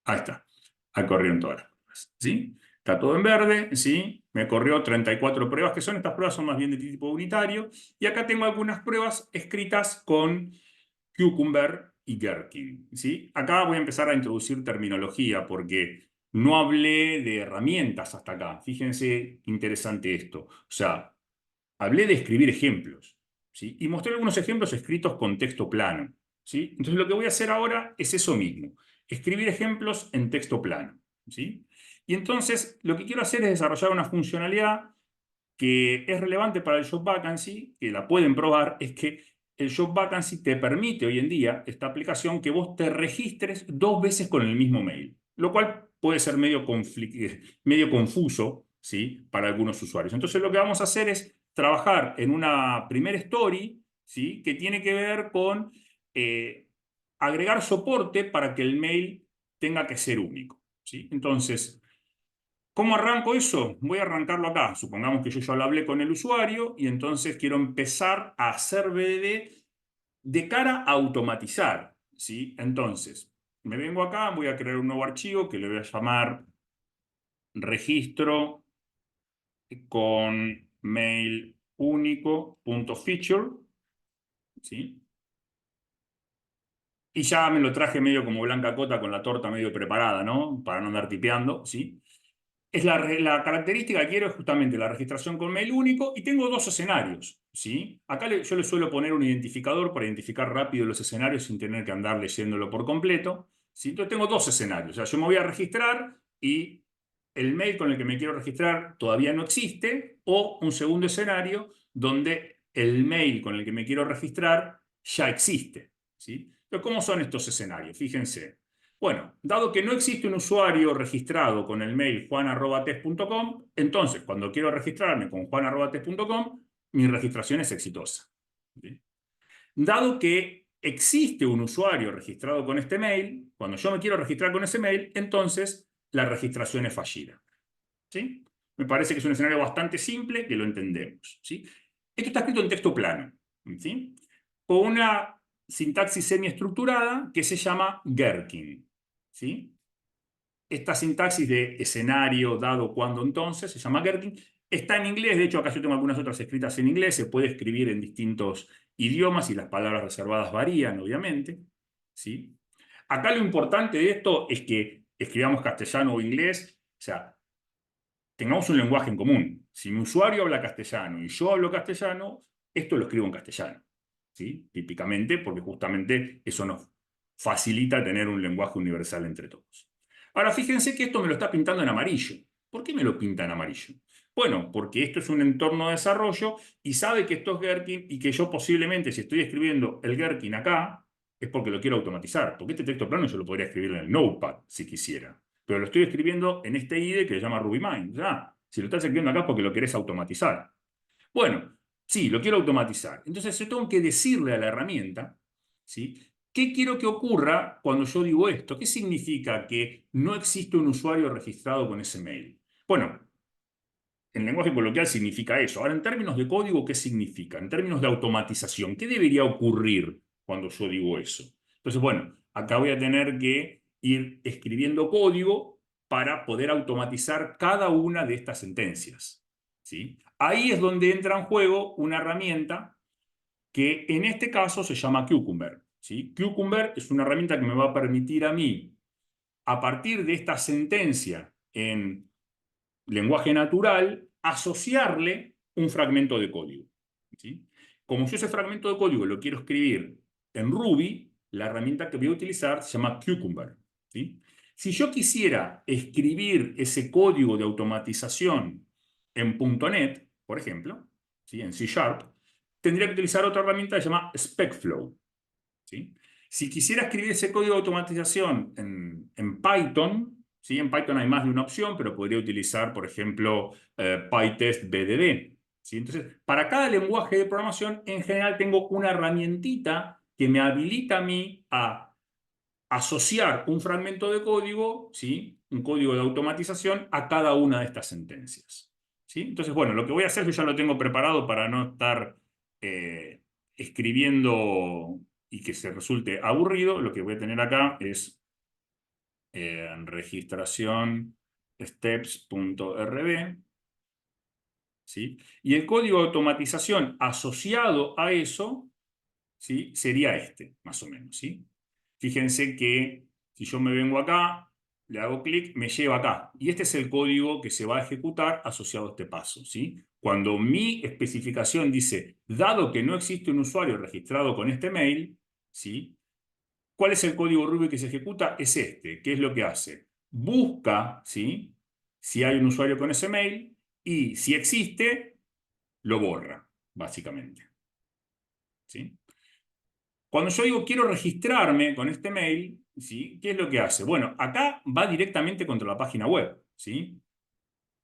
Ahí está. Ahí corrieron todas las pruebas. ¿Sí? Está todo en verde. ¿Sí? Me corrió 34 pruebas, que son estas pruebas, son más bien de tipo unitario. Y acá tengo algunas pruebas escritas con Cucumber y Gherkin. ¿Sí? Acá voy a empezar a introducir terminología porque no hablé de herramientas hasta acá. Fíjense interesante esto. O sea, hablé de escribir ejemplos, ¿sí? Y mostré algunos ejemplos escritos con texto plano, ¿sí? Entonces lo que voy a hacer ahora es eso mismo, escribir ejemplos en texto plano, ¿sí? Y entonces lo que quiero hacer es desarrollar una funcionalidad que es relevante para el Job Vacancy, que la pueden probar, es que el Job Vacancy te permite hoy en día, esta aplicación, que vos te registres 2 veces con el mismo mail, lo cual puede ser medio confuso, ¿sí?, para algunos usuarios. Entonces lo que vamos a hacer es trabajar en una primera story, ¿sí?, que tiene que ver con agregar soporte para que el mail tenga que ser único, ¿sí? Entonces, ¿cómo arranco eso? Voy a arrancarlo acá. Supongamos que yo ya lo hablé con el usuario y entonces quiero empezar a hacer BDD de cara a automatizar, ¿sí? Entonces, me vengo acá, voy a crear un nuevo archivo que le voy a llamar registro con mail único.feature, ¿sí? Y ya me lo traje medio como Blanca Cota con la torta medio preparada, ¿no? Para no andar tipeando, ¿sí? Es la característica que quiero es justamente la registración con mail único y tengo dos escenarios, ¿sí? Acá yo le suelo poner un identificador para identificar rápido los escenarios sin tener que andar leyéndolo por completo, ¿sí? Entonces tengo dos escenarios, o sea, yo me voy a registrar y el mail con el que me quiero registrar todavía no existe, o un segundo escenario donde el mail con el que me quiero registrar ya existe, ¿sí? Pero ¿cómo son estos escenarios? Fíjense. Bueno, dado que no existe un usuario registrado con el mail juan@test.com, entonces cuando quiero registrarme con juan@test.com, mi registración es exitosa. ¿Sí? Dado que existe un usuario registrado con este mail, cuando yo me quiero registrar con ese mail, entonces la registración es fallida. ¿Sí? Me parece que es un escenario bastante simple que lo entendemos. ¿Sí? Esto está escrito en texto plano, ¿sí? Con una sintaxis semiestructurada que se llama Gherkin. ¿Sí? Esta sintaxis de escenario, dado, cuando, entonces, se llama Gherkin. Está en inglés, de hecho acá yo tengo algunas otras escritas en inglés, se puede escribir en distintos idiomas y las palabras reservadas varían, obviamente. ¿Sí? Acá lo importante de esto es que escribamos castellano o inglés, o sea, tengamos un lenguaje en común. Si mi usuario habla castellano y yo hablo castellano, esto lo escribo en castellano, ¿sí? Típicamente, porque justamente eso nos facilita tener un lenguaje universal entre todos. Ahora, fíjense que esto me lo está pintando en amarillo. ¿Por qué me lo pinta en amarillo? Bueno, porque esto es un entorno de desarrollo y sabe que esto es Gherkin y que yo posiblemente, si estoy escribiendo el Gherkin acá, es porque lo quiero automatizar. Porque este texto plano yo lo podría escribir en el Notepad, si quisiera. Pero lo estoy escribiendo en este IDE que se llama RubyMine. Ya, si lo estás escribiendo acá es porque lo querés automatizar. Bueno, sí, lo quiero automatizar. Entonces yo tengo que decirle a la herramienta, ¿sí? ¿Qué quiero que ocurra cuando yo digo esto? ¿Qué significa que no existe un usuario registrado con ese mail? Bueno, en lenguaje coloquial significa eso. Ahora, en términos de código, ¿qué significa? En términos de automatización, ¿qué debería ocurrir cuando yo digo eso? Entonces, bueno, acá voy a tener que ir escribiendo código para poder automatizar cada una de estas sentencias, ¿sí? Ahí es donde entra en juego una herramienta que en este caso se llama Cucumber, ¿sí? Cucumber es una herramienta que me va a permitir a mí, a partir de esta sentencia en lenguaje natural, asociarle un fragmento de código, ¿sí? Como yo ese fragmento de código lo quiero escribir en Ruby, la herramienta que voy a utilizar se llama Cucumber, ¿sí? Si yo quisiera escribir ese código de automatización en .NET, por ejemplo, ¿sí? En C#, tendría que utilizar otra herramienta que se llama SpecFlow, ¿sí? Si quisiera escribir ese código de automatización en Python, ¿sí? En Python hay más de una opción, pero podría utilizar, por ejemplo, PyTest BDD, ¿sí? Entonces, para cada lenguaje de programación, en general tengo una herramientita que me habilita a mí a asociar un fragmento de código, ¿sí? Un código de automatización a cada una de estas sentencias, ¿sí? Entonces, bueno, lo que voy a hacer, yo ya lo tengo preparado para no estar escribiendo y que se resulte aburrido. Lo que voy a tener acá es registración steps.rb, ¿sí? Y el código de automatización asociado a eso, ¿sí? Sería este, más o menos, ¿sí? Fíjense que si yo me vengo acá, le hago clic, me lleva acá. Y este es el código que se va a ejecutar asociado a este paso, ¿sí? Cuando mi especificación dice, dado que no existe un usuario registrado con este mail, ¿sí? ¿Cuál es el código Ruby que se ejecuta? Es este. ¿Qué es lo que hace? Busca, ¿sí? Si hay un usuario con ese mail y si existe, lo borra, básicamente, ¿sí? Cuando yo digo quiero registrarme con este mail, ¿sí? ¿Qué es lo que hace? Bueno, acá va directamente contra la página web, ¿sí?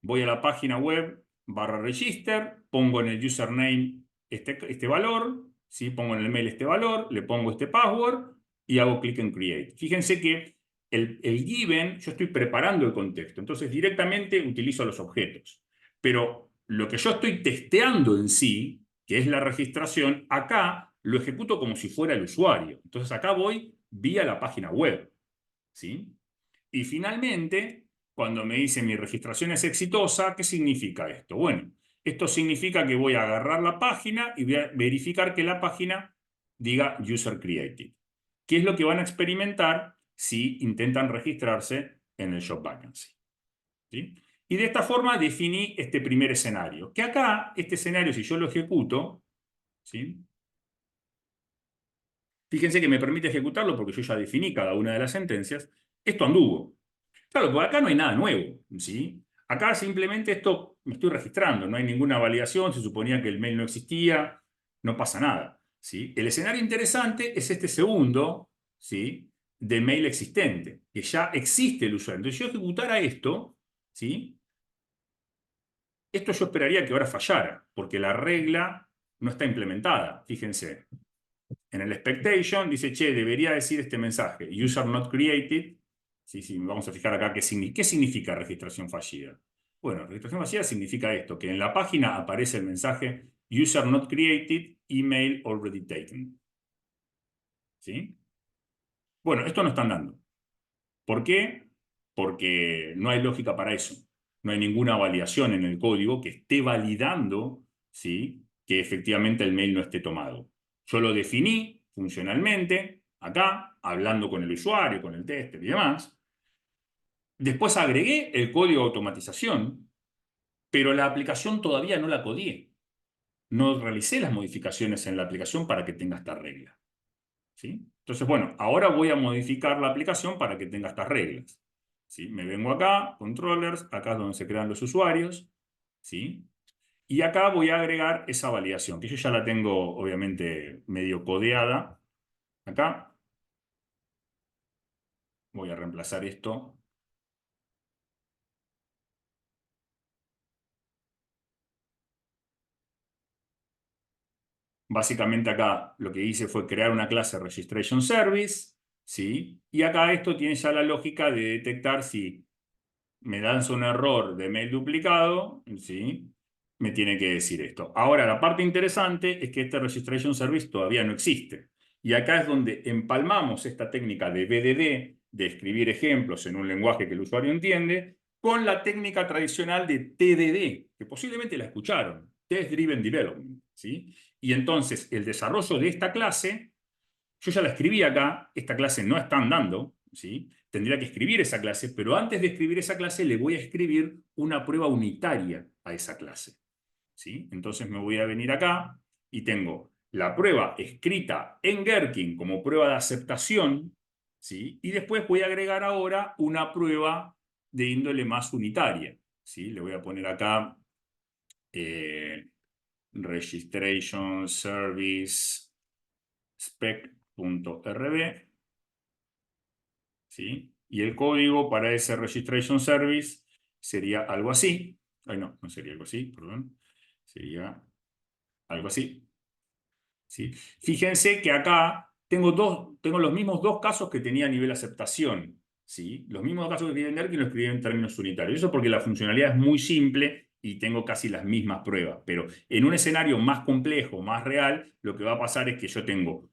Voy a la página web /register, pongo en el username este valor, ¿sí? Pongo en el mail este valor, le pongo este password y hago clic en Create. Fíjense que el given, yo estoy preparando el contexto, entonces directamente utilizo los objetos. Pero lo que yo estoy testeando en sí, que es la registración, acá lo ejecuto como si fuera el usuario. Entonces acá voy vía la página web, ¿sí? Y finalmente, cuando me dice mi registración es exitosa, ¿qué significa esto? Bueno, esto significa que voy a agarrar la página y voy a verificar que la página diga user created, que es lo que van a experimentar si intentan registrarse en el Job Vacancy, ¿sí? Y de esta forma definí este primer escenario, que acá, este escenario, si yo lo ejecuto, ¿sí? Fíjense que me permite ejecutarlo porque yo ya definí cada una de las sentencias. Esto anduvo. Claro, porque acá no hay nada nuevo, ¿sí? Acá simplemente esto me estoy registrando, no hay ninguna validación, se suponía que el mail no existía, no pasa nada, ¿sí? El escenario interesante es este segundo, ¿sí? De mail existente, que ya existe el usuario. Entonces, si yo ejecutara esto, ¿sí? Esto yo esperaría que ahora fallara, porque la regla no está implementada. Fíjense, en el expectation dice, che, debería decir este mensaje, user not created. Sí, sí, vamos a fijar acá qué significa registración fallida. Bueno, registración fallida significa esto, que en la página aparece el mensaje user not created, email already taken. ¿Sí? Bueno, esto no están dando. ¿Por qué? Porque no hay lógica para eso. No hay ninguna validación en el código que esté validando, ¿sí?, que efectivamente el mail no esté tomado. Yo lo definí funcionalmente, acá, hablando con el usuario, con el tester y demás. Después agregué el código de automatización, pero la aplicación todavía no la codié. No realicé las modificaciones en la aplicación para que tenga esta regla, ¿sí? Entonces, bueno, ahora voy a modificar la aplicación para que tenga estas reglas, ¿sí? Me vengo acá, controllers, acá es donde se crean los usuarios, ¿sí? Y acá voy a agregar esa validación, que yo ya la tengo obviamente medio codeada. Acá voy a reemplazar esto. Básicamente acá lo que hice fue crear una clase Registration Service, ¿sí? Y acá esto tiene ya la lógica de detectar si me lanza un error de mail duplicado, ¿sí? Me tiene que decir esto. Ahora, la parte interesante es que este Registration Service todavía no existe. Y acá es donde empalmamos esta técnica de BDD, de escribir ejemplos en un lenguaje que el usuario entiende, con la técnica tradicional de TDD, que posiblemente la escucharon, Test Driven Development, ¿sí? Y entonces, el desarrollo de esta clase, yo ya la escribí acá, esta clase no está andando, ¿sí? Tendría que escribir esa clase, pero antes de escribir esa clase le voy a escribir una prueba unitaria a esa clase, ¿sí? Entonces me voy a venir acá y tengo la prueba escrita en Gherkin como prueba de aceptación, ¿sí? Y después voy a agregar ahora una prueba de índole más unitaria, ¿sí? Le voy a poner acá registration service spec.rb, ¿sí? Y el código para ese registration service sería algo así. Ay, no, no sería algo así, perdón. Sería algo así, ¿sí? Fíjense que acá tengo los mismos dos casos que tenía a nivel aceptación, ¿sí? Los mismos casos que quería vender que lo escribí en términos unitarios. Eso porque la funcionalidad es muy simple y tengo casi las mismas pruebas. Pero en un escenario más complejo, más real, lo que va a pasar es que yo tengo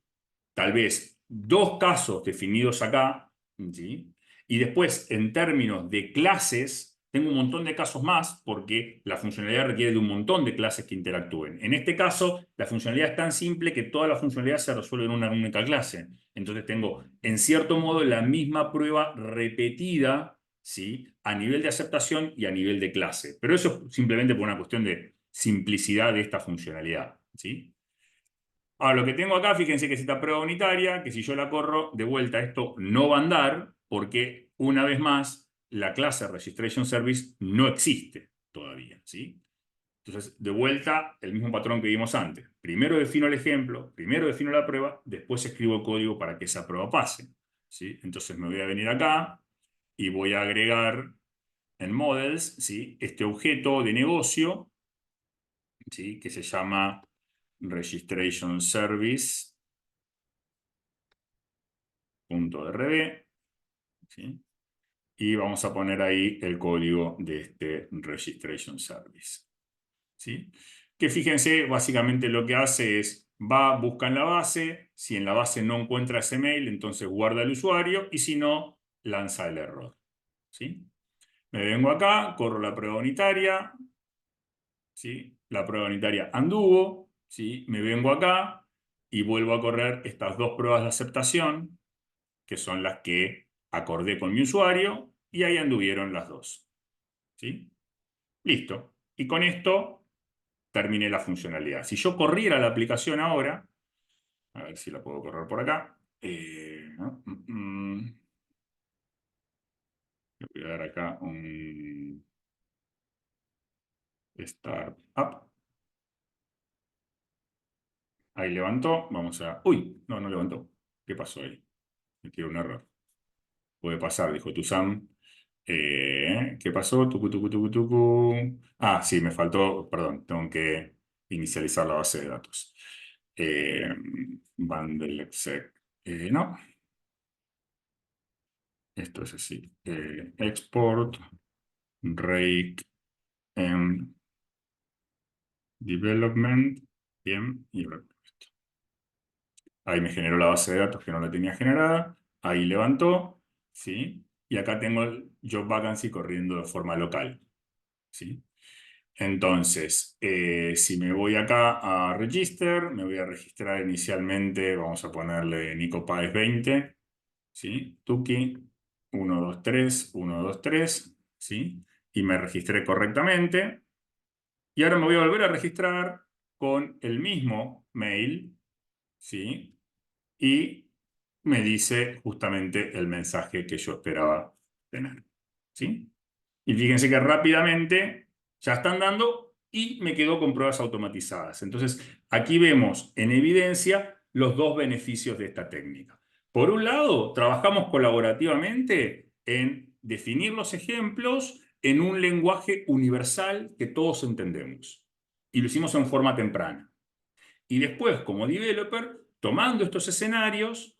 tal vez dos casos definidos acá, ¿sí? Y después, en términos de clases, tengo un montón de casos más porque la funcionalidad requiere de un montón de clases que interactúen. En este caso, la funcionalidad es tan simple que toda la funcionalidad se resuelve en una única clase. Entonces tengo, en cierto modo, la misma prueba repetida, ¿sí?, a nivel de aceptación y a nivel de clase. Pero eso es simplemente por una cuestión de simplicidad de esta funcionalidad, ¿sí? Ahora, lo que tengo acá, fíjense que es esta prueba unitaria, que si yo la corro, de vuelta esto no va a andar, porque una vez más, la clase Registration Service no existe todavía, ¿sí? Entonces, de vuelta, el mismo patrón que vimos antes. Primero defino el ejemplo, primero defino la prueba, después escribo el código para que esa prueba pase, ¿sí? Entonces me voy a venir acá y voy a agregar en Models, ¿sí?, este objeto de negocio, ¿sí?, que se llama registration service.rb, ¿sí? Y vamos a poner ahí el código de este registration service, ¿sí? Que fíjense, básicamente lo que hace es, busca en la base, si en la base no encuentra ese mail, entonces guarda el usuario, y si no, lanza el error, ¿sí? Me vengo acá, corro la prueba unitaria, ¿sí? La prueba unitaria anduvo, ¿sí? Me vengo acá y vuelvo a correr estas dos pruebas de aceptación, que son las que acordé con mi usuario, y ahí anduvieron las dos, ¿sí? Listo. Y con esto terminé la funcionalidad. Si yo corriera la aplicación ahora, a ver si la puedo correr por acá. ¿No? Le voy a dar acá un Start Up. Ahí levantó. Vamos a... Uy, no levantó. ¿Qué pasó ahí? Me tiró un error. Puede pasar, dijo Tuzam. ¿Qué pasó? Tucu, tucu, tucu, tucu. Ah, sí, me faltó, perdón, tengo que inicializar la base de datos. Bundle exec. No, esto es así. Export, rake, development, bien, y ahí me generó la base de datos que no la tenía generada. Ahí levantó, ¿sí? Y acá tengo el job vacancy corriendo de forma local, ¿sí? Entonces, si me voy acá a Register, me voy a registrar inicialmente, vamos a ponerle Nico Páez 20, ¿sí? Tuki 123, 123, ¿sí? Y me registré correctamente. Y ahora me voy a volver a registrar con el mismo mail, ¿sí? Y me dice justamente el mensaje que yo esperaba tener, ¿sí? Y fíjense que rápidamente ya están dando y me quedo con pruebas automatizadas. Entonces, aquí vemos en evidencia los dos beneficios de esta técnica. Por un lado, trabajamos colaborativamente en definir los ejemplos en un lenguaje universal que todos entendemos. Y lo hicimos en forma temprana. Y después, como developer, tomando estos escenarios,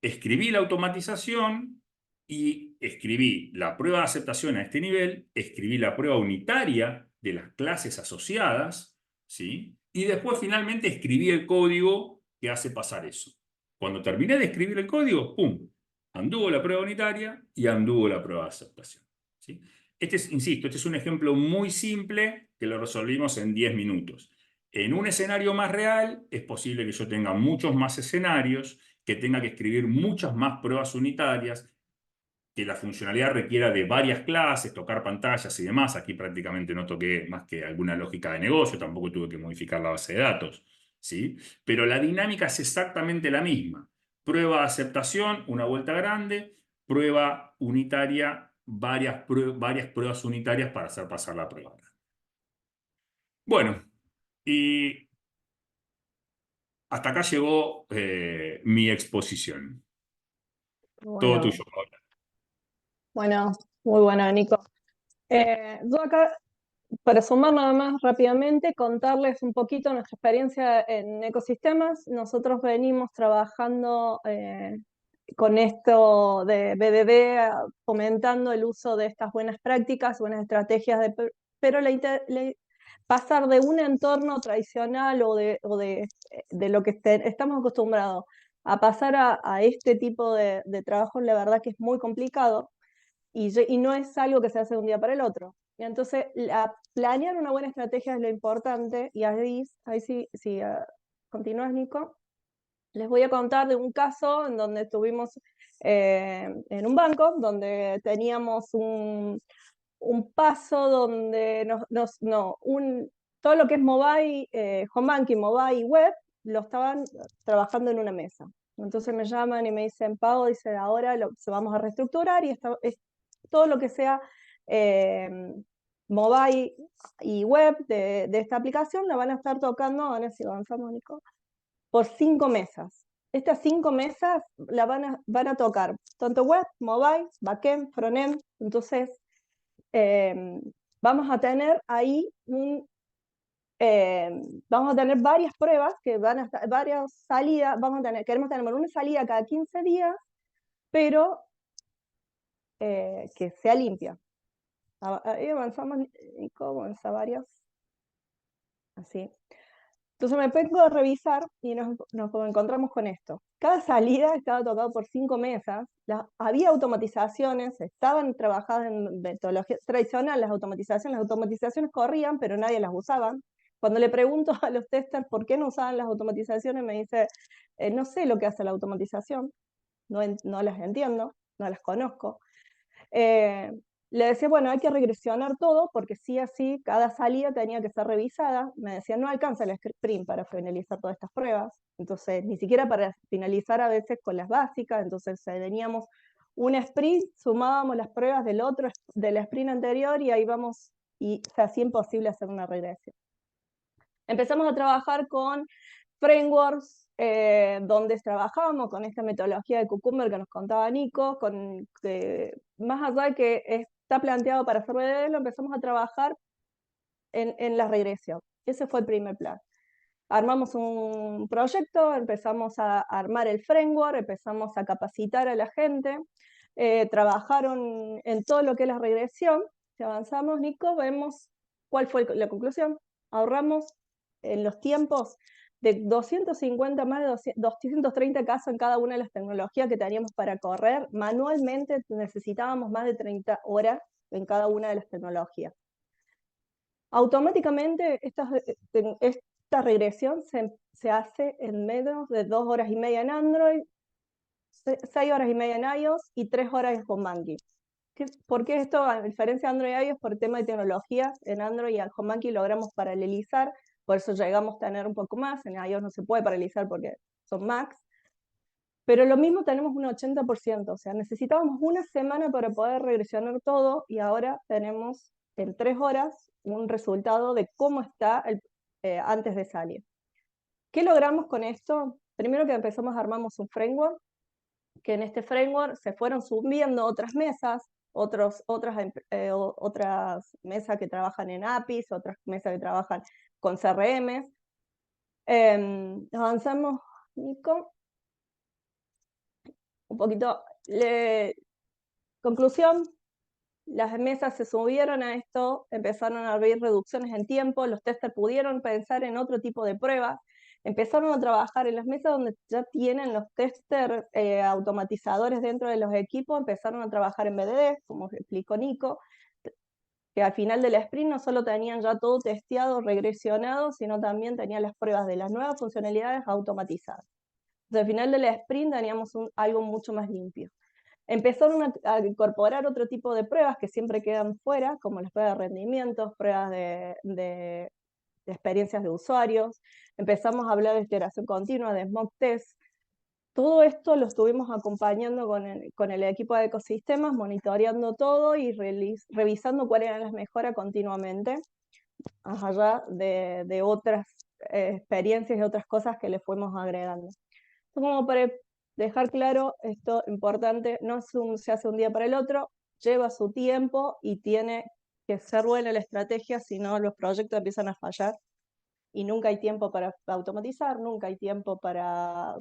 escribí la automatización y escribí la prueba de aceptación a este nivel, escribí la prueba unitaria de las clases asociadas, ¿sí? Y después finalmente escribí el código que hace pasar eso. Cuando terminé de escribir el código, ¡pum! Anduvo la prueba unitaria y anduvo la prueba de aceptación, ¿sí? Insisto, este es un ejemplo muy simple que lo resolvimos en 10 minutos. En un escenario más real, es posible que yo tenga muchos más escenarios, que tenga que escribir muchas más pruebas unitarias, que la funcionalidad requiera de varias clases, tocar pantallas y demás. Aquí prácticamente no toqué más que alguna lógica de negocio, tampoco tuve que modificar la base de datos, ¿sí? Pero la dinámica es exactamente la misma. Prueba de aceptación, una vuelta grande, prueba unitaria, varias pruebas unitarias para hacer pasar la prueba. Bueno, y hasta acá llegó mi exposición. Todo Bueno, tuyo, Paula. bueno, muy bueno, Nico. Yo acá, para sumar nada más rápidamente, contarles un poquito nuestra experiencia en ecosistemas. Nosotros venimos trabajando con esto de BDD, fomentando el uso de estas buenas prácticas, buenas estrategias, pero pasar de un entorno tradicional de lo que estamos acostumbrados a pasar a este tipo de trabajo, la verdad que es muy complicado y no es algo que se hace de un día para el otro. Y entonces, planear una buena estrategia es lo importante, y ahí sí, continúas, Nico, les voy a contar de un caso en donde estuvimos en un banco, donde teníamos un paso donde todo lo que es mobile, home banking, mobile y web, lo estaban trabajando en una mesa. Entonces me llaman y me dicen, Pau, dice, ahora se vamos a reestructurar y todo lo que sea mobile y web de esta aplicación la van a estar tocando, van a decir, avanzamos, Nico, por 5 mesas. Estas 5 mesas van a tocar tanto web, mobile, backend, frontend. Entonces, vamos a tener ahí vamos a tener varias pruebas que van a estar, varias salidas, queremos tener una salida cada 15 días, pero que sea limpia. Ahí avanzamos, Nico, avanza varias. Así. Entonces me pongo a revisar y nos encontramos con esto. Cada salida estaba tocado por 5 mesas, había automatizaciones, estaban trabajadas en metodología tradicional, las automatizaciones corrían, pero nadie las usaba. Cuando le pregunto a los testers por qué no usaban las automatizaciones, me dice, no sé lo que hace la automatización, no las entiendo, no las conozco. Le decía, bueno, hay que regresionar todo porque sí así cada salida tenía que ser revisada. Me decía, no alcanza el sprint para finalizar todas estas pruebas. Entonces, ni siquiera para finalizar a veces con las básicas. Entonces, teníamos un sprint, sumábamos las pruebas del sprint anterior y ahí vamos, y se hacía imposible hacer una regresión. Empezamos a trabajar con frameworks donde trabajábamos con esta metodología de Cucumber que nos contaba Nico, más allá de que está planteado para hacer BDD, lo empezamos a trabajar en la regresión. Ese fue el primer plan. Armamos un proyecto, empezamos a armar el framework, empezamos a capacitar a la gente, trabajaron en todo lo que es la regresión. Si avanzamos, Nico, vemos cuál fue la conclusión. Ahorramos en los tiempos de 250, más de 230 casos en cada una de las tecnologías que teníamos para correr. Manualmente necesitábamos más de 30 horas en cada una de las tecnologías. Automáticamente esta regresión se hace en menos de 2 horas y media en Android, 6 horas y media en iOS y 3 horas en HomeMonkey. ¿Por qué esto? A diferencia de Android y iOS, por el tema de tecnología, en Android y en HomeMonkey logramos paralelizar, por eso llegamos a tener un poco más. En iOS no se puede paralelizar porque son Macs. Pero lo mismo tenemos un 80%, o sea, necesitábamos una semana para poder regresionar todo y ahora tenemos en 3 horas un resultado de cómo está antes de salir. ¿Qué logramos con esto? Primero que empezamos, armamos un framework, que en este framework se fueron subiendo otras mesas, otras mesas que trabajan en APIs, otras mesas que trabajan con CRMs. Avanzamos, Nico, un poquito. Conclusión, las mesas se subieron a esto, empezaron a haber reducciones en tiempo, los testers pudieron pensar en otro tipo de pruebas, empezaron a trabajar en las mesas donde ya tienen los testers automatizadores dentro de los equipos, empezaron a trabajar en BDD, como explicó Nico, que al final del sprint no solo tenían ya todo testeado, regresionado, sino también tenían las pruebas de las nuevas funcionalidades automatizadas. Entonces, al final del sprint teníamos algo mucho más limpio. Empezaron a incorporar otro tipo de pruebas que siempre quedan fuera, como las pruebas de rendimientos, pruebas de experiencias de usuarios. Empezamos a hablar de iteración continua, de smoke test. Todo esto lo estuvimos acompañando con el equipo de ecosistemas, monitoreando todo y revisando cuáles eran las mejoras continuamente, más allá de otras experiencias y otras cosas que le fuimos agregando. Como para dejar claro esto importante, no se hace un día para el otro, lleva su tiempo y tiene que ser buena la estrategia, si no los proyectos empiezan a fallar y nunca hay tiempo para automatizar, nunca hay tiempo para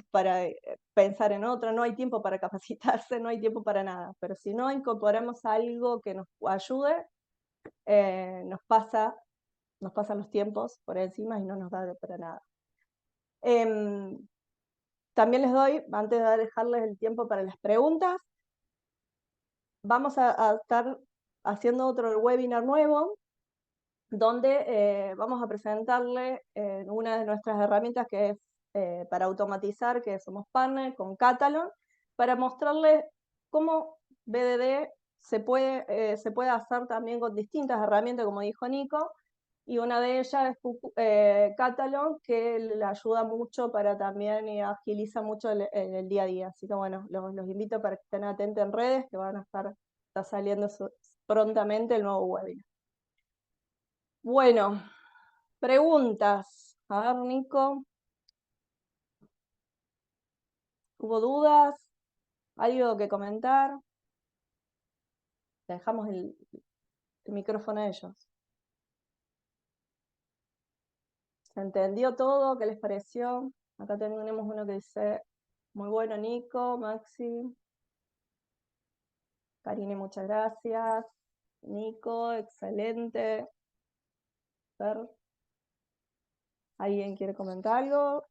pensar en otro, no hay tiempo para capacitarse, no hay tiempo para nada. Pero si no incorporamos algo que nos ayude, nos pasan los tiempos por encima y no nos da para nada. También les doy, antes de dejarles el tiempo para las preguntas, vamos a estar haciendo otro webinar nuevo, donde vamos a presentarle una de nuestras herramientas que es para automatizar, que somos partner con Catalon, para mostrarles cómo BDD se puede hacer también con distintas herramientas, como dijo Nico, y una de ellas es Catalog, que le ayuda mucho para también y agiliza mucho el día a día. Así que bueno, los invito para que estén atentos en redes, que van a estar saliendo prontamente el nuevo webinar. Bueno, preguntas. A ver, Nico. ¿Hubo dudas? ¿Algo que comentar? Dejamos el micrófono a ellos. ¿Se entendió todo? ¿Qué les pareció? Acá tenemos uno que dice, muy bueno, Nico, Maxi. Karine, muchas gracias. Nico, excelente. Fer, ¿alguien quiere comentar algo?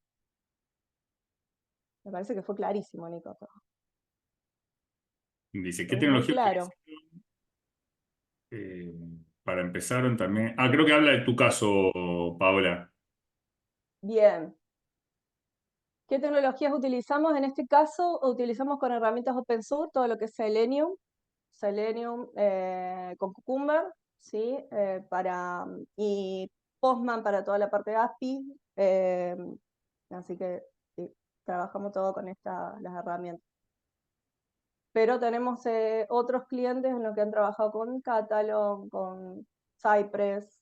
Me parece que fue clarísimo, Nico. Dice, ¿qué Fue muy tecnología claro. para empezar también? Ah, creo que habla de tu caso, Paola. Bien. ¿Qué tecnologías utilizamos? En este caso, utilizamos con herramientas open source todo lo que es Selenium, con Cucumber, ¿sí? Y Postman para toda la parte de API. Así que sí, trabajamos todo con las herramientas. Pero tenemos otros clientes en los que han trabajado con Catalog, con Cypress.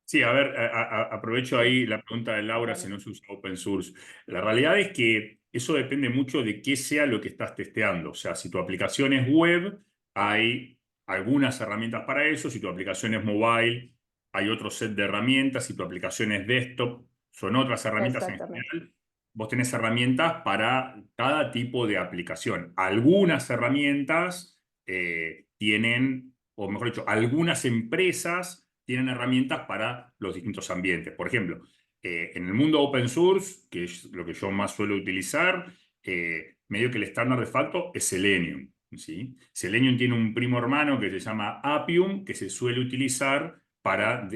Sí, a ver, aprovecho Sí, ahí la pregunta de Laura si dale. no se usa open source. La realidad es que eso depende mucho de qué sea lo que estás testeando. O sea, si tu aplicación es web, hay algunas herramientas para eso. Si tu aplicación es mobile, hay otro set de herramientas. Si tu aplicación es desktop, son otras herramientas en Exactamente. general. Vos tenés herramientas para cada tipo de aplicación. Algunas herramientas tienen, o mejor dicho, algunas empresas tienen herramientas para los distintos ambientes. Por ejemplo, en el mundo open source, que es lo que yo más suelo utilizar, medio que el estándar de facto es Selenium, ¿sí? Selenium tiene un primo hermano que se llama Appium, que se suele utilizar para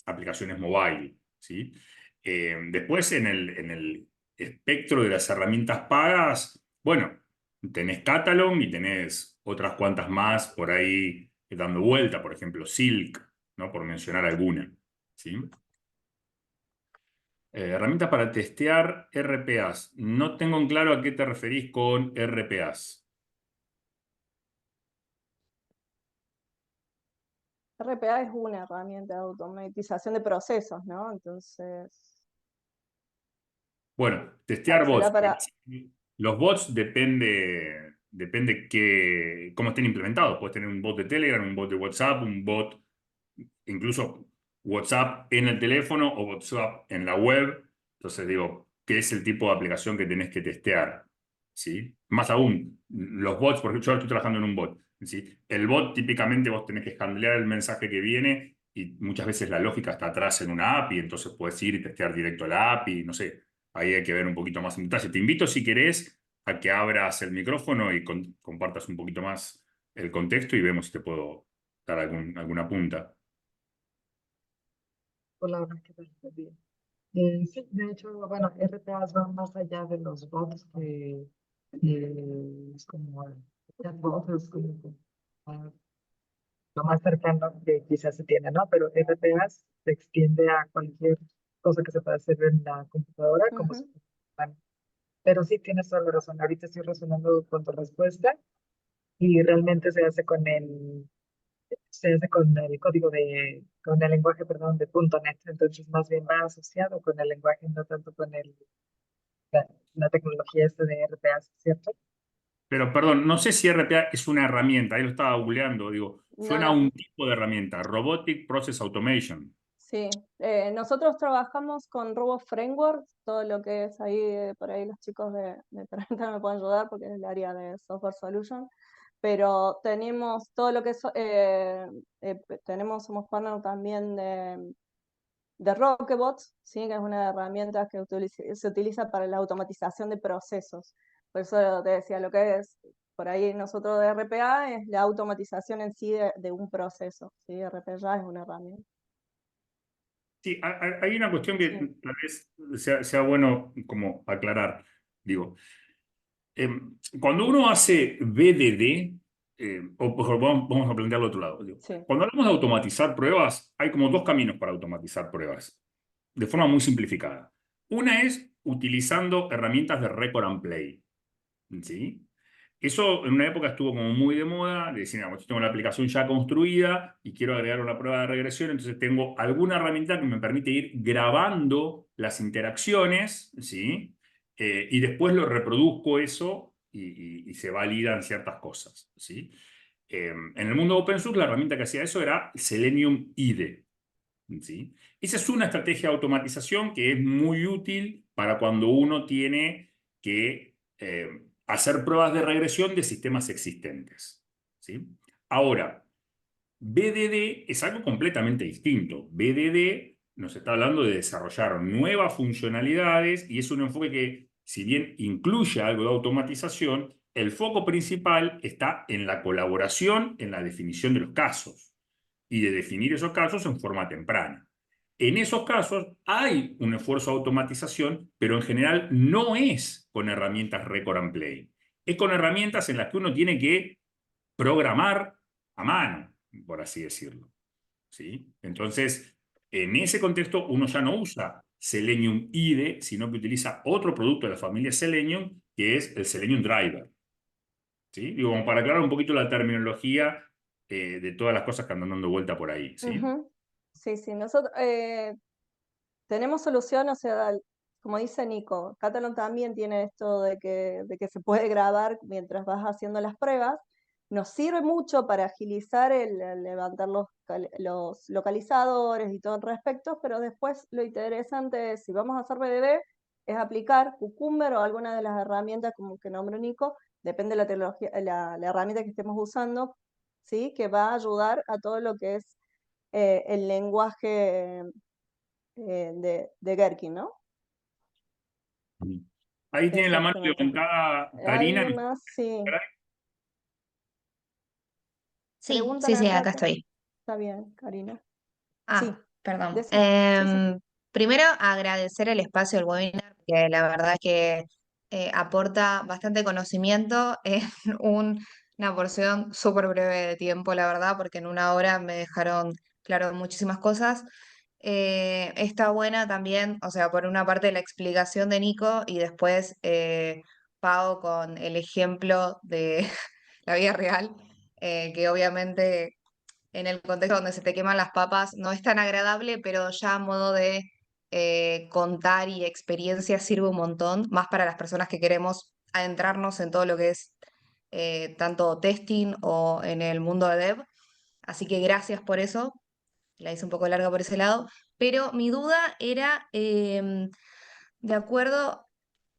aplicaciones mobile, ¿sí? Después, en el espectro de las herramientas pagas, bueno, tenés Catalog y tenés otras cuantas más por ahí dando vuelta, por ejemplo, Silk, ¿no? Por mencionar alguna, ¿sí? Herramientas para testear RPAs. No tengo en claro a qué te referís con RPAs. RPA es una herramienta de automatización de procesos, ¿no? Entonces, Bueno, testear será bots. para... Los bots depende cómo estén implementados. Puedes tener un bot de Telegram, un bot de WhatsApp, un bot, incluso WhatsApp en el teléfono o WhatsApp en la web. Entonces digo, ¿qué es el tipo de aplicación que tenés que testear? ¿Sí? Más aún, los bots, porque yo ahora estoy trabajando en un bot. ¿Sí? El bot típicamente vos tenés que handlear el mensaje que viene y muchas veces la lógica está atrás en una API, entonces puedes ir y testear directo a la API, no sé. Ahí hay que ver un poquito más en detalle. Te invito, si querés, a que abras el micrófono y compartas un poquito más el contexto y vemos si te puedo dar alguna punta. Hola, hola, ¿qué tal? Buen día. Sí, de hecho, bueno, RPAs van más allá de los bots, que es como el chatbot, es como ah, lo más cercano que quizás se tiene, ¿no? Pero RPAs se extiende a cualquier cosa que se pueda hacer en la computadora, como si Ujú. fueran- Pero sí tienes toda la razón. Ahorita estoy razonando con tu respuesta y realmente se hace con el código con el lenguaje, perdón, de .NET. Entonces, más bien va asociado con el lenguaje, no tanto con la tecnología de RPAs, ¿cierto? Pero perdón, no sé si RPA es una herramienta, ahí lo estaba googleando, digo, No, suena a no, un tipo de herramienta, Robotic Process Automation. sí. Nosotros trabajamos con Robo Framework, todo lo que es ahí, por ahí los chicos de Parental me pueden ayudar porque es el área de Software Solution, pero tenemos todo lo que es, somos partner también de Rockebots, ¿sí? Que es una herramienta que se utiliza para la automatización de procesos. Por eso te decía, lo que es por ahí nosotros de RPA es la automatización en sí de un proceso, ¿sí? RPA ya es una herramienta. Sí, hay una cuestión que Sí. tal vez sea bueno como aclarar. Digo, cuando uno hace BDD, o mejor, vamos a plantearlo de otro lado. Digo, Sí. cuando hablamos de automatizar pruebas, hay como dos caminos para automatizar pruebas, de forma muy simplificada. Una es utilizando herramientas de record and play, ¿sí? Eso en una época estuvo como muy de moda, de decir, yo tengo la aplicación ya construida y quiero agregar una prueba de regresión, entonces tengo alguna herramienta que me permite ir grabando las interacciones, ¿sí? Y después lo reproduzco eso y se validan ciertas cosas, ¿sí? En el mundo open source la herramienta que hacía eso era Selenium IDE, ¿sí? Esa es una estrategia de automatización que es muy útil para cuando uno tiene que hacer pruebas de regresión de sistemas existentes, ¿sí? Ahora, BDD es algo completamente distinto. BDD nos está hablando de desarrollar nuevas funcionalidades y es un enfoque que, si bien incluye algo de automatización, el foco principal está en la colaboración, en la definición de los casos y de definir esos casos en forma temprana. En esos casos hay un esfuerzo de automatización, pero en general no es con herramientas record and play. Es con herramientas en las que uno tiene que programar a mano, por así decirlo, ¿sí? Entonces, en ese contexto uno ya no usa Selenium IDE, sino que utiliza otro producto de la familia Selenium, que es el Selenium Driver, ¿sí? Digo, como para aclarar un poquito la terminología de todas las cosas que andan dando vuelta por ahí, ¿sí? Ujú. Sí, sí, nosotros tenemos solución, o sea, como dice Nico, Catalan también tiene esto de que se puede grabar mientras vas haciendo las pruebas. Nos sirve mucho para agilizar el levantar los localizadores y todo el respecto, pero después lo interesante es, si vamos a hacer BDD, es aplicar Cucumber o alguna de las herramientas como que nombró Nico, depende de la tecnología, la herramienta que estemos usando, ¿sí? Que va a ayudar a todo lo que es el lenguaje de Gherkin, ¿no? Ahí tiene la mano Exactamente. levantada Karina. ¿Alguien más? Sí. Sí, Preguntan sí, sí, acá. acá estoy. Está bien, Karina. Sí, Ah, perdón. sí, sí. Primero, agradecer el espacio del webinar, que la verdad es que aporta bastante conocimiento en una porción súper breve de tiempo, la verdad, porque en una hora me dejaron claro muchísimas cosas. Está buena también, o sea, por una parte la explicación de Nico y después Pau con el ejemplo de la vida real, que obviamente en el contexto donde se te queman las papas no es tan agradable, pero ya a modo de contar y experiencia sirve un montón, más para las personas que queremos adentrarnos en todo lo que es tanto testing o en el mundo de dev. Así que gracias por eso, la hice un poco larga por ese lado, pero mi duda era, de acuerdo,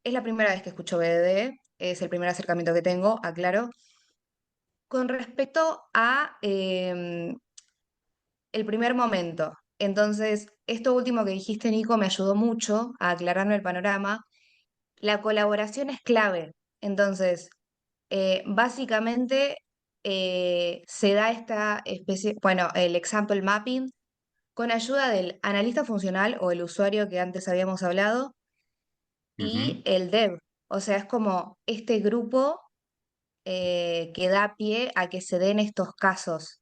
es la primera vez que escucho BDD, es el primer acercamiento que tengo, aclaro, con respecto a el primer momento. Entonces, esto último que dijiste, Nico, me ayudó mucho a aclararme el panorama. La colaboración es clave. Entonces, básicamente se da esta especie, bueno, el example mapping con ayuda del analista funcional o el usuario que antes habíamos hablado y Ujú. el dev. O sea, es como este grupo que da pie a que se den estos casos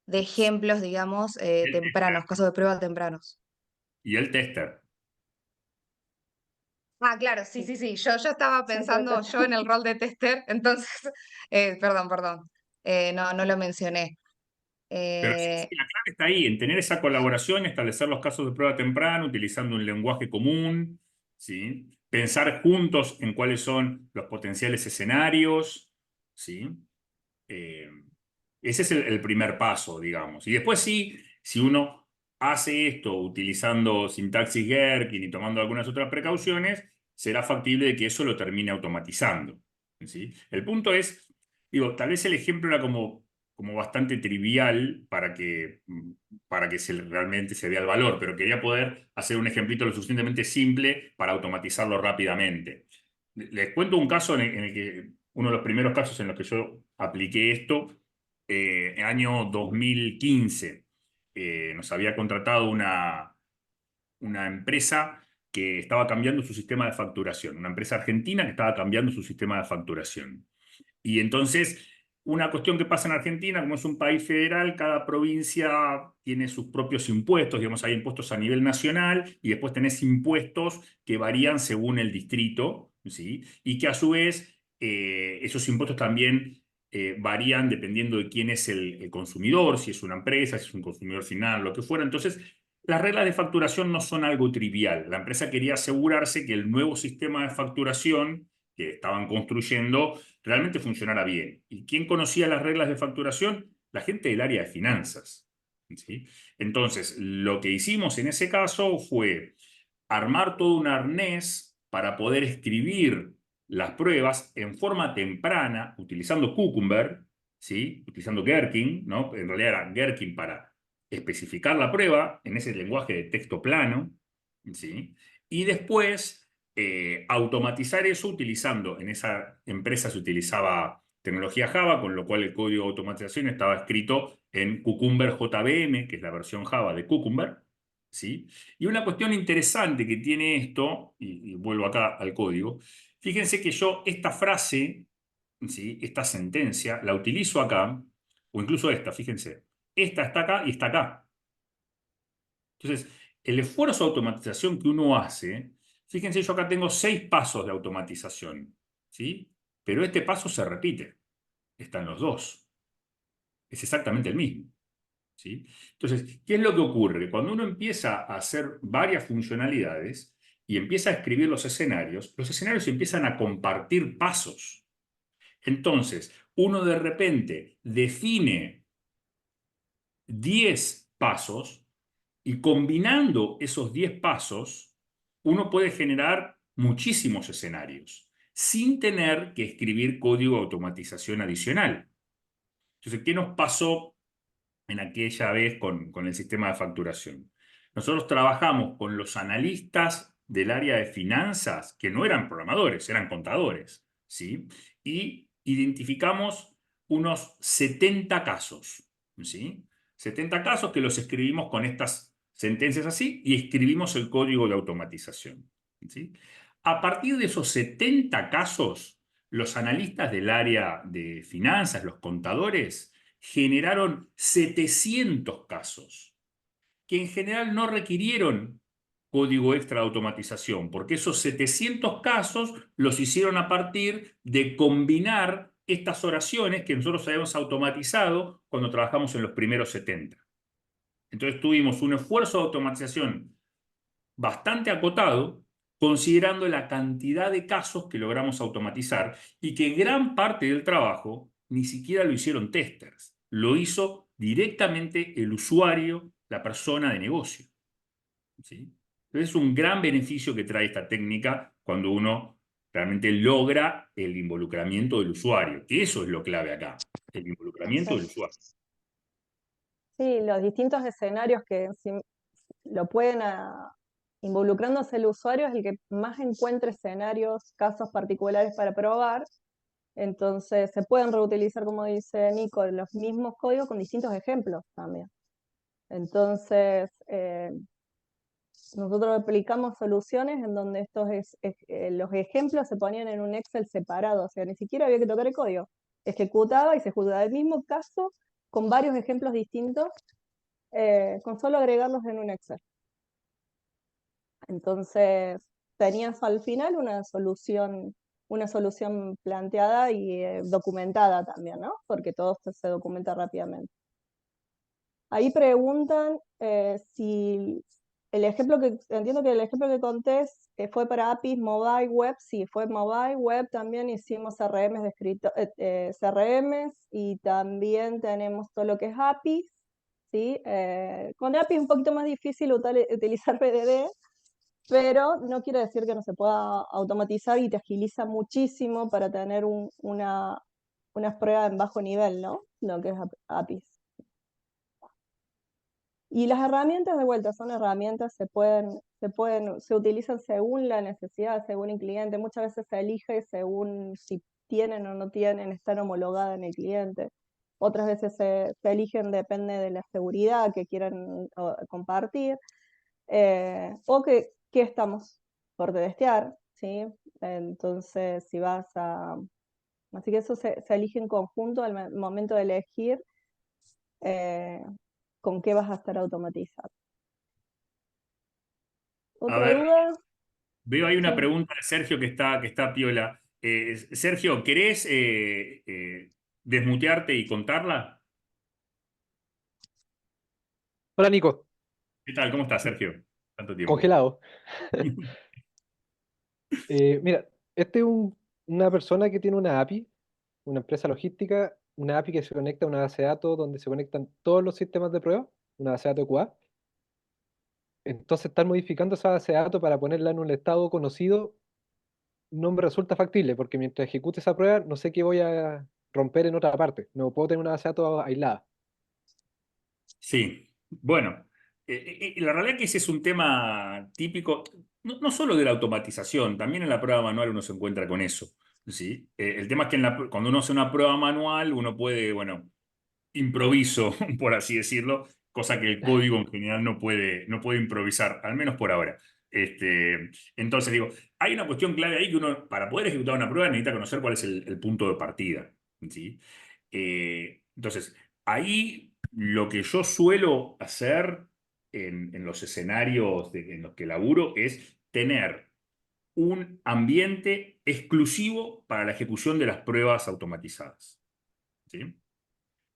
de ejemplos, digamos, El tempranos, tester. casos de prueba tempranos. Y el tester. Ah, claro, sí, Sí, sí, sí. Yo estaba exacto. pensando yo en el rol de tester, entonces, perdón, no lo mencioné. Pero sí, Eh, sí, la clave está ahí, en tener esa colaboración, establecer los casos de prueba temprano, utilizando un lenguaje común, ¿sí? Pensar juntos en cuáles son los potenciales escenarios, ¿sí? Eh, Ese es el primer paso, digamos. Y después sí, si uno hace esto utilizando sintaxis Gherkin y tomando algunas otras precauciones, será factible de que eso lo termine automatizando, ¿sí? El punto es, digo, tal vez el ejemplo era como bastante trivial para que realmente se vea el valor, pero quería poder hacer un ejemplito lo suficientemente simple para automatizarlo rápidamente. Les cuento un caso en el que, uno de los primeros casos en los que yo apliqué esto, año 2015, nos había contratado una empresa que estaba cambiando su sistema de facturación, una empresa argentina que estaba cambiando su sistema de facturación. Y entonces, una cuestión que pasa en Argentina, como es un país federal, cada provincia tiene sus propios impuestos, digamos, hay impuestos a nivel nacional y después tenés impuestos que varían según el distrito, ¿sí? Y que a su vez esos impuestos también varían dependiendo de quién es el consumidor, si es una empresa, si es un consumidor final, lo que fuera. Entonces, las reglas de facturación no son algo trivial. La empresa quería asegurarse que el nuevo sistema de facturación que estaban construyendo realmente funcionara bien. ¿Y quién conocía las reglas de facturación? La gente del área de finanzas. ¿sí? Entonces, lo que hicimos en ese caso fue armar todo un arnés para poder escribir las pruebas en forma temprana, utilizando Cucumber, ¿sí? Utilizando Gherkin, ¿no? En realidad era Gherkin para especificar la prueba en ese lenguaje de texto plano, ¿sí? Y después automatizar eso utilizando, en esa empresa se utilizaba tecnología Java, con lo cual el código de automatización estaba escrito en Cucumber JVM, que es la versión Java de Cucumber, ¿sí? Y una cuestión interesante que tiene esto, y vuelvo acá al código, fíjense que yo esta frase, ¿sí? Esta sentencia, la utilizo acá, o incluso esta, fíjense, esta está acá y está acá. Entonces, el esfuerzo de automatización que uno hace, fíjense, yo acá tengo 6 pasos de automatización, ¿sí? Pero este paso se repite, están los dos, es exactamente el mismo. ¿Sí? Entonces, ¿qué es lo que ocurre? Cuando uno empieza a hacer varias funcionalidades y empieza a escribir los escenarios empiezan a compartir pasos. Entonces, uno de repente define 10 pasos y combinando esos 10 pasos, uno puede generar muchísimos escenarios sin tener que escribir código de automatización adicional. Entonces, ¿qué nos pasó en aquella vez con el sistema de facturación? Nosotros trabajamos con los analistas del área de finanzas, que no eran programadores, eran contadores, ¿sí? Y identificamos unos 70 casos, ¿sí? 70 casos que los escribimos con estas sentencias así y escribimos el código de automatización, ¿sí? A partir de esos 70 casos, los analistas del área de finanzas, los contadores, generaron 700 casos, que en general no requirieron código extra de automatización, porque esos 700 casos los hicieron a partir de combinar estas oraciones que nosotros habíamos automatizado cuando trabajamos en los primeros 70. Entonces tuvimos un esfuerzo de automatización bastante acotado, considerando la cantidad de casos que logramos automatizar y que gran parte del trabajo ni siquiera lo hicieron testers, lo hizo directamente el usuario, la persona de negocio, ¿sí? Entonces es un gran beneficio que trae esta técnica cuando uno realmente logra el involucramiento del usuario, que eso es lo clave acá, el involucramiento del Exacto. usuario. Sí, los distintos escenarios que lo pueden involucrándose el usuario es el que más encuentre escenarios, casos particulares para probar. Entonces se pueden reutilizar, como dice Nico, los mismos códigos con distintos ejemplos también. Entonces, nosotros aplicamos soluciones en donde los ejemplos se ponían en un Excel separado, o sea, ni siquiera había que tocar el código. Ejecutaba y se ejecutaba el mismo caso con varios ejemplos distintos, con solo agregarlos en un Excel. Entonces, tenías al final una solución planteada y documentada también, ¿no? Porque todo esto se documenta rápidamente. Ahí preguntan si entiendo que el ejemplo que conté fue para APIs mobile web, sí, fue mobile web, también hicimos CRMs CRMs y también tenemos todo lo que es APIs, ¿sí? Con APIs es un poquito más difícil utilizar PDD, pero no quiere decir que no se pueda automatizar y te agiliza muchísimo para tener unas pruebas en bajo nivel, ¿no? Lo que es APIs. Y las herramientas de vuelta son herramientas, se utilizan según la necesidad, según el cliente. Muchas veces se elige según si tienen o no tienen, están homologadas en el cliente. Otras veces se eligen, depende de la seguridad que quieran compartir. O que estamos por testear, ¿sí? Entonces, si vas a... Así que eso se elige en conjunto al momento de elegir eh, con qué vas a estar automatizando. A ¿Otra ver, duda? veo ahí una Sí. pregunta de Sergio que está piola. Sergio, ¿querés desmutearte y contarla? Hola Nico, ¿Qué tal? ¿Cómo estás, Sergio? Tanto tiempo. congelado. Mira, este es una persona que tiene una API, una empresa logística, una API que se conecta a una base de datos donde se conectan todos los sistemas de prueba. una base de datos QA. Entonces, estar modificando esa base de datos para ponerla en un estado conocido no me resulta factible, porque mientras ejecute esa prueba, no sé qué voy a romper en otra parte. No puedo tener una base de datos aislada. Sí, bueno, la realidad es que ese es un tema típico, no solo de la automatización, también en la prueba manual uno se encuentra con eso, ¿sí? El tema es que cuando uno hace una prueba manual, uno puede, bueno, improviso, por así decirlo, cosa que el código en general no puede improvisar, al menos por ahora. Entonces digo, hay una cuestión clave ahí que uno, para poder ejecutar una prueba, necesita conocer cuál es el punto de partida, ¿sí? Entonces, ahí lo que yo suelo hacer en los escenarios en los que laburo es tener un ambiente exclusivo para la ejecución de las pruebas automatizadas, ¿sí?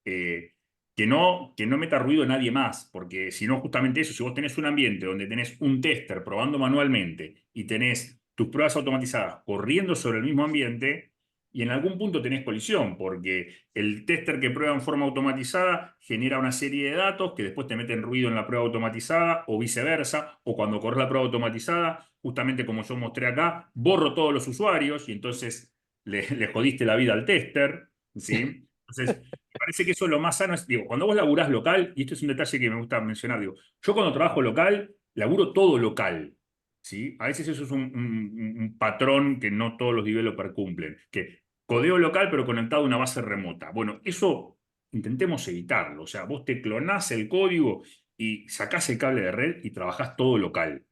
eh, que no meta ruido nadie más, porque si no, justamente eso, si vos tenés un ambiente donde tenés un tester probando manualmente y tenés tus pruebas automatizadas corriendo sobre el mismo ambiente, y en algún punto tenés colisión, porque el tester que prueba en forma automatizada genera una serie de datos que después te meten ruido en la prueba automatizada o viceversa, o cuando corres la prueba automatizada, justamente como yo mostré acá, borro todos los usuarios y entonces le jodiste la vida al tester, ¿sí? Entonces, me parece que eso es lo más sano. Digo, cuando vos laburás local, y esto es un detalle que me gusta mencionar, digo, yo cuando trabajo local, laburo todo local, ¿sí? A veces eso es un patrón que no todos los developers cumplen, que codeo local pero conectado a una base remota. Bueno, eso intentemos evitarlo. O sea, vos te clonás el código y sacás el cable de red y trabajás todo local,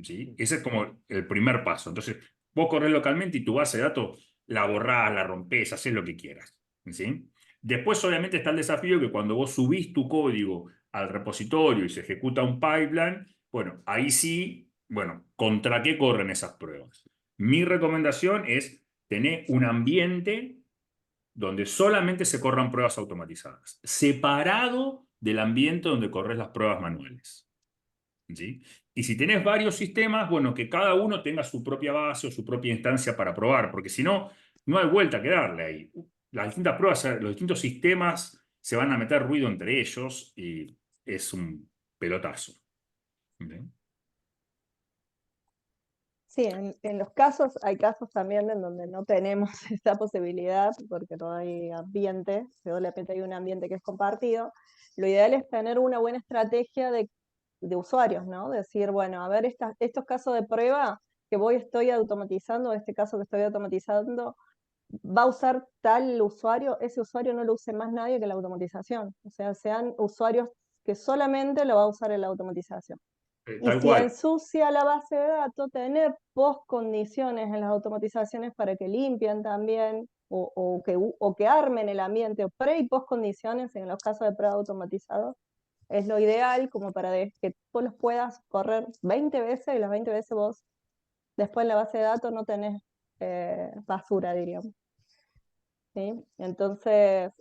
¿sí? Ese es como el primer paso. Entonces, vos corres localmente y tu base de datos la borrás, la rompés, haces lo que quieras, ¿sí? Después, obviamente, está el desafío que cuando vos subís tu código al repositorio y se ejecuta un pipeline, bueno, ahí sí, bueno, ¿contra qué corren esas pruebas? Mi recomendación es tener un ambiente donde solamente se corran pruebas automatizadas, separado del ambiente donde corres las pruebas manuales, ¿sí? Y si tenés varios sistemas, bueno, que cada uno tenga su propia base o su propia instancia para probar, porque si no, no hay vuelta que darle ahí. Las distintas pruebas, los distintos sistemas se van a meter ruido entre ellos y es un pelotazo, ¿sí? Sí, en los casos, hay casos también en donde no tenemos esta posibilidad porque no hay ambiente, solamente hay un ambiente que es compartido. Lo ideal es tener una buena estrategia de usuarios, ¿no? Decir, bueno, a ver, estos casos de prueba que estoy automatizando, este caso que estoy automatizando, va a usar tal usuario, ese usuario no lo use más nadie que la automatización. O sea, sean usuarios que solamente lo va a usar en la automatización. Y Tal si cual. ensucia la base de datos, tener postcondiciones en las automatizaciones para que limpien también o que armen el ambiente, o pre y postcondiciones en los casos de prueba automatizados, es lo ideal como para que vos los puedas correr 20 veces y las 20 veces vos después en la base de datos no tenés basura, diríamos. ¿Sí? Entonces,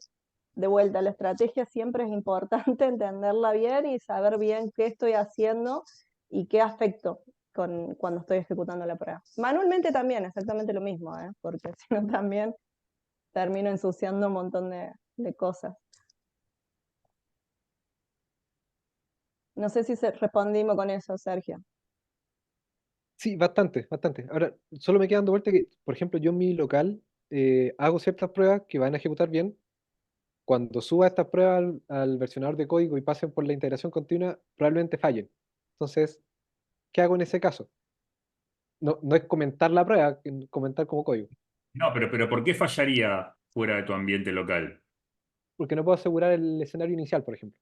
de vuelta, la estrategia siempre es importante entenderla bien y saber bien qué estoy haciendo y qué afecto cuando estoy ejecutando la prueba. Manualmente también, exactamente lo mismo, porque si no también termino ensuciando un montón de cosas. No sé si respondimos con eso, Sergio. Sí, bastante, bastante. Ahora, solo me queda dando vuelta que, por ejemplo, yo en mi local hago ciertas pruebas que van a ejecutar bien. Cuando suba estas pruebas al versionador de código y pasen por la integración continua, probablemente fallen. Entonces, ¿qué hago en ese caso? No, no es comentar la prueba, comentar como código, No, pero ¿por qué fallaría fuera de tu ambiente local? porque no puedo asegurar el escenario inicial, por ejemplo.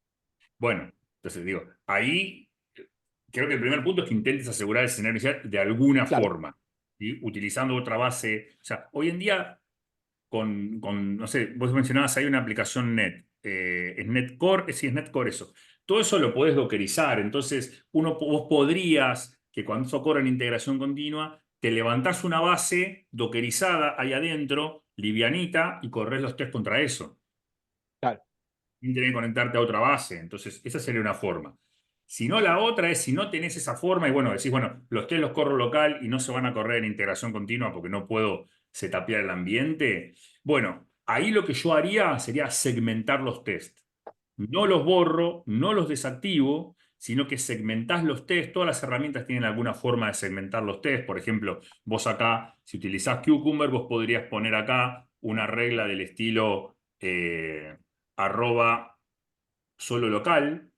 Bueno, entonces digo, ahí creo que el primer punto es que intentes asegurar el escenario inicial de alguna Claro, forma, ¿sí? Utilizando otra base. O sea, hoy en día, no sé, vos mencionabas, hay una aplicación Net, es Netcore, sí, es Netcore eso. Todo eso lo podés dockerizar, entonces vos podrías, que cuando eso corre en integración continua, te levantás una base dockerizada ahí adentro, livianita, y corres los test contra eso claro. sin tener que conectarte a otra base. Entonces, esa sería una forma. Si no, la otra es si no tenés esa forma y bueno, decís, bueno, los test los corro local y no se van a correr en integración continua porque no puedo setapear el ambiente. Bueno, ahí lo que yo haría sería segmentar los test, no los borro, no los desactivo, sino que segmentás los test. Todas las herramientas tienen alguna forma de segmentar los test. Por ejemplo, vos acá, si utilizás Cucumber, vos podrías poner acá una regla del estilo arroba solo local,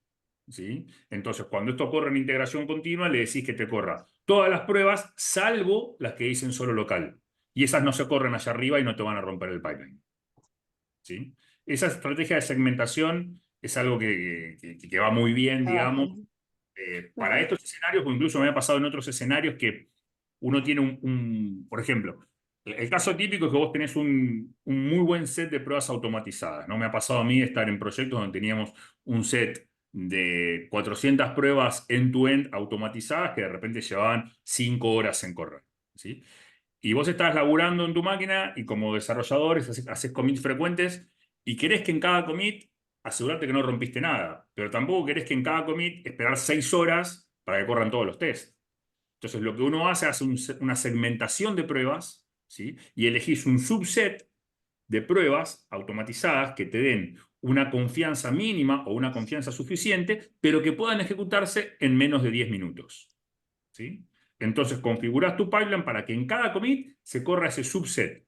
¿sí? Entonces, cuando esto corre en integración continua, le decís que te corra todas las pruebas, salvo las que dicen solo local. Y esas no se corren allá arriba y no te van a romper el pipeline, ¿sí? Esa estrategia de segmentación es algo que va muy bien, digamos, Abajo. para Ujú. estos escenarios, o incluso me ha pasado en otros escenarios que uno tiene por ejemplo, el caso típico es que vos tenés un muy buen set de pruebas automatizadas, ¿no? Me ha pasado a mí estar en proyectos donde teníamos un set de 400 pruebas end-to-end automatizadas que de repente llevaban 5 horas en correr, ¿sí? Y vos estás laburando en tu máquina y como desarrolladores haces commits frecuentes y querés que en cada commit asegurarte que no rompiste nada, pero tampoco querés que en cada commit esperar 6 horas para que corran todos los tests. Entonces lo que uno hace una segmentación de pruebas, ¿sí? Y elegís un subset de pruebas automatizadas que te den una confianza mínima o una confianza suficiente, pero que puedan ejecutarse en menos de 10 minutos, ¿sí? Entonces configuras tu pipeline para que en cada commit se corra ese subset,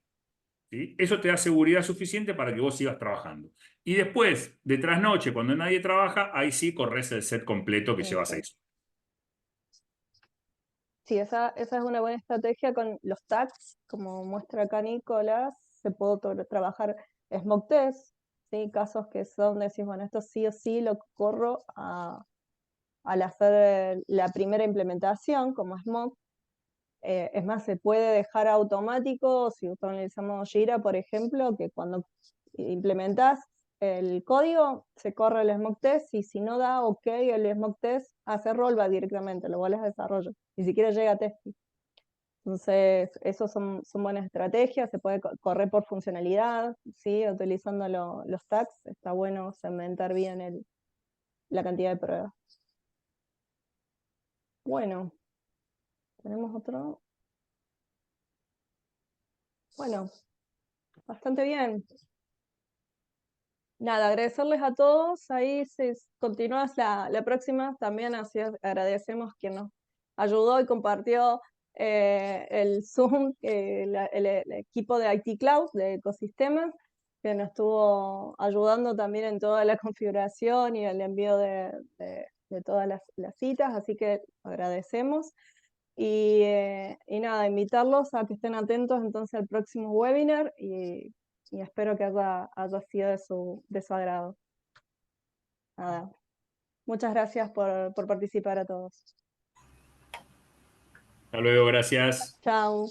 ¿sí? Eso te da seguridad suficiente para que vos sigas trabajando. Y después, de trasnoche, cuando nadie trabaja, ahí sí corres el set completo que lleva Ok. 6 horas. Sí, esa es una buena estrategia con los tags, como muestra acá Nicolás, se puede trabajar smoke test, ¿sí? Casos que son, decís, bueno, esto sí o sí lo corro al hacer la primera implementación como smoke. Es más, se puede dejar automático, si utilizamos Jira, por ejemplo, que cuando implementas el código, se corre el smoke test y si no da OK el smoke test, hace rollback directamente, lo vuelves a desarrollo, ni siquiera llega a testing. Entonces, esos son buenas estrategias, se puede correr por funcionalidad, ¿sí? Utilizando los tags, está bueno segmentar bien la cantidad de pruebas. Bueno, tenemos otro. Bueno, bastante bien. Nada, agradecerles a todos. Ahí si continúas la próxima, también así agradecemos quien nos ayudó y compartió el Zoom, el equipo de IT Cloud, de ecosistemas, que nos estuvo ayudando también en toda la configuración y el envío de todas las citas, así que agradecemos. Y nada, invitarlos a que estén atentos entonces al próximo webinar y espero que haya sido de su agrado. Nada. Muchas gracias por participar a todos. Hasta luego, gracias. Chao.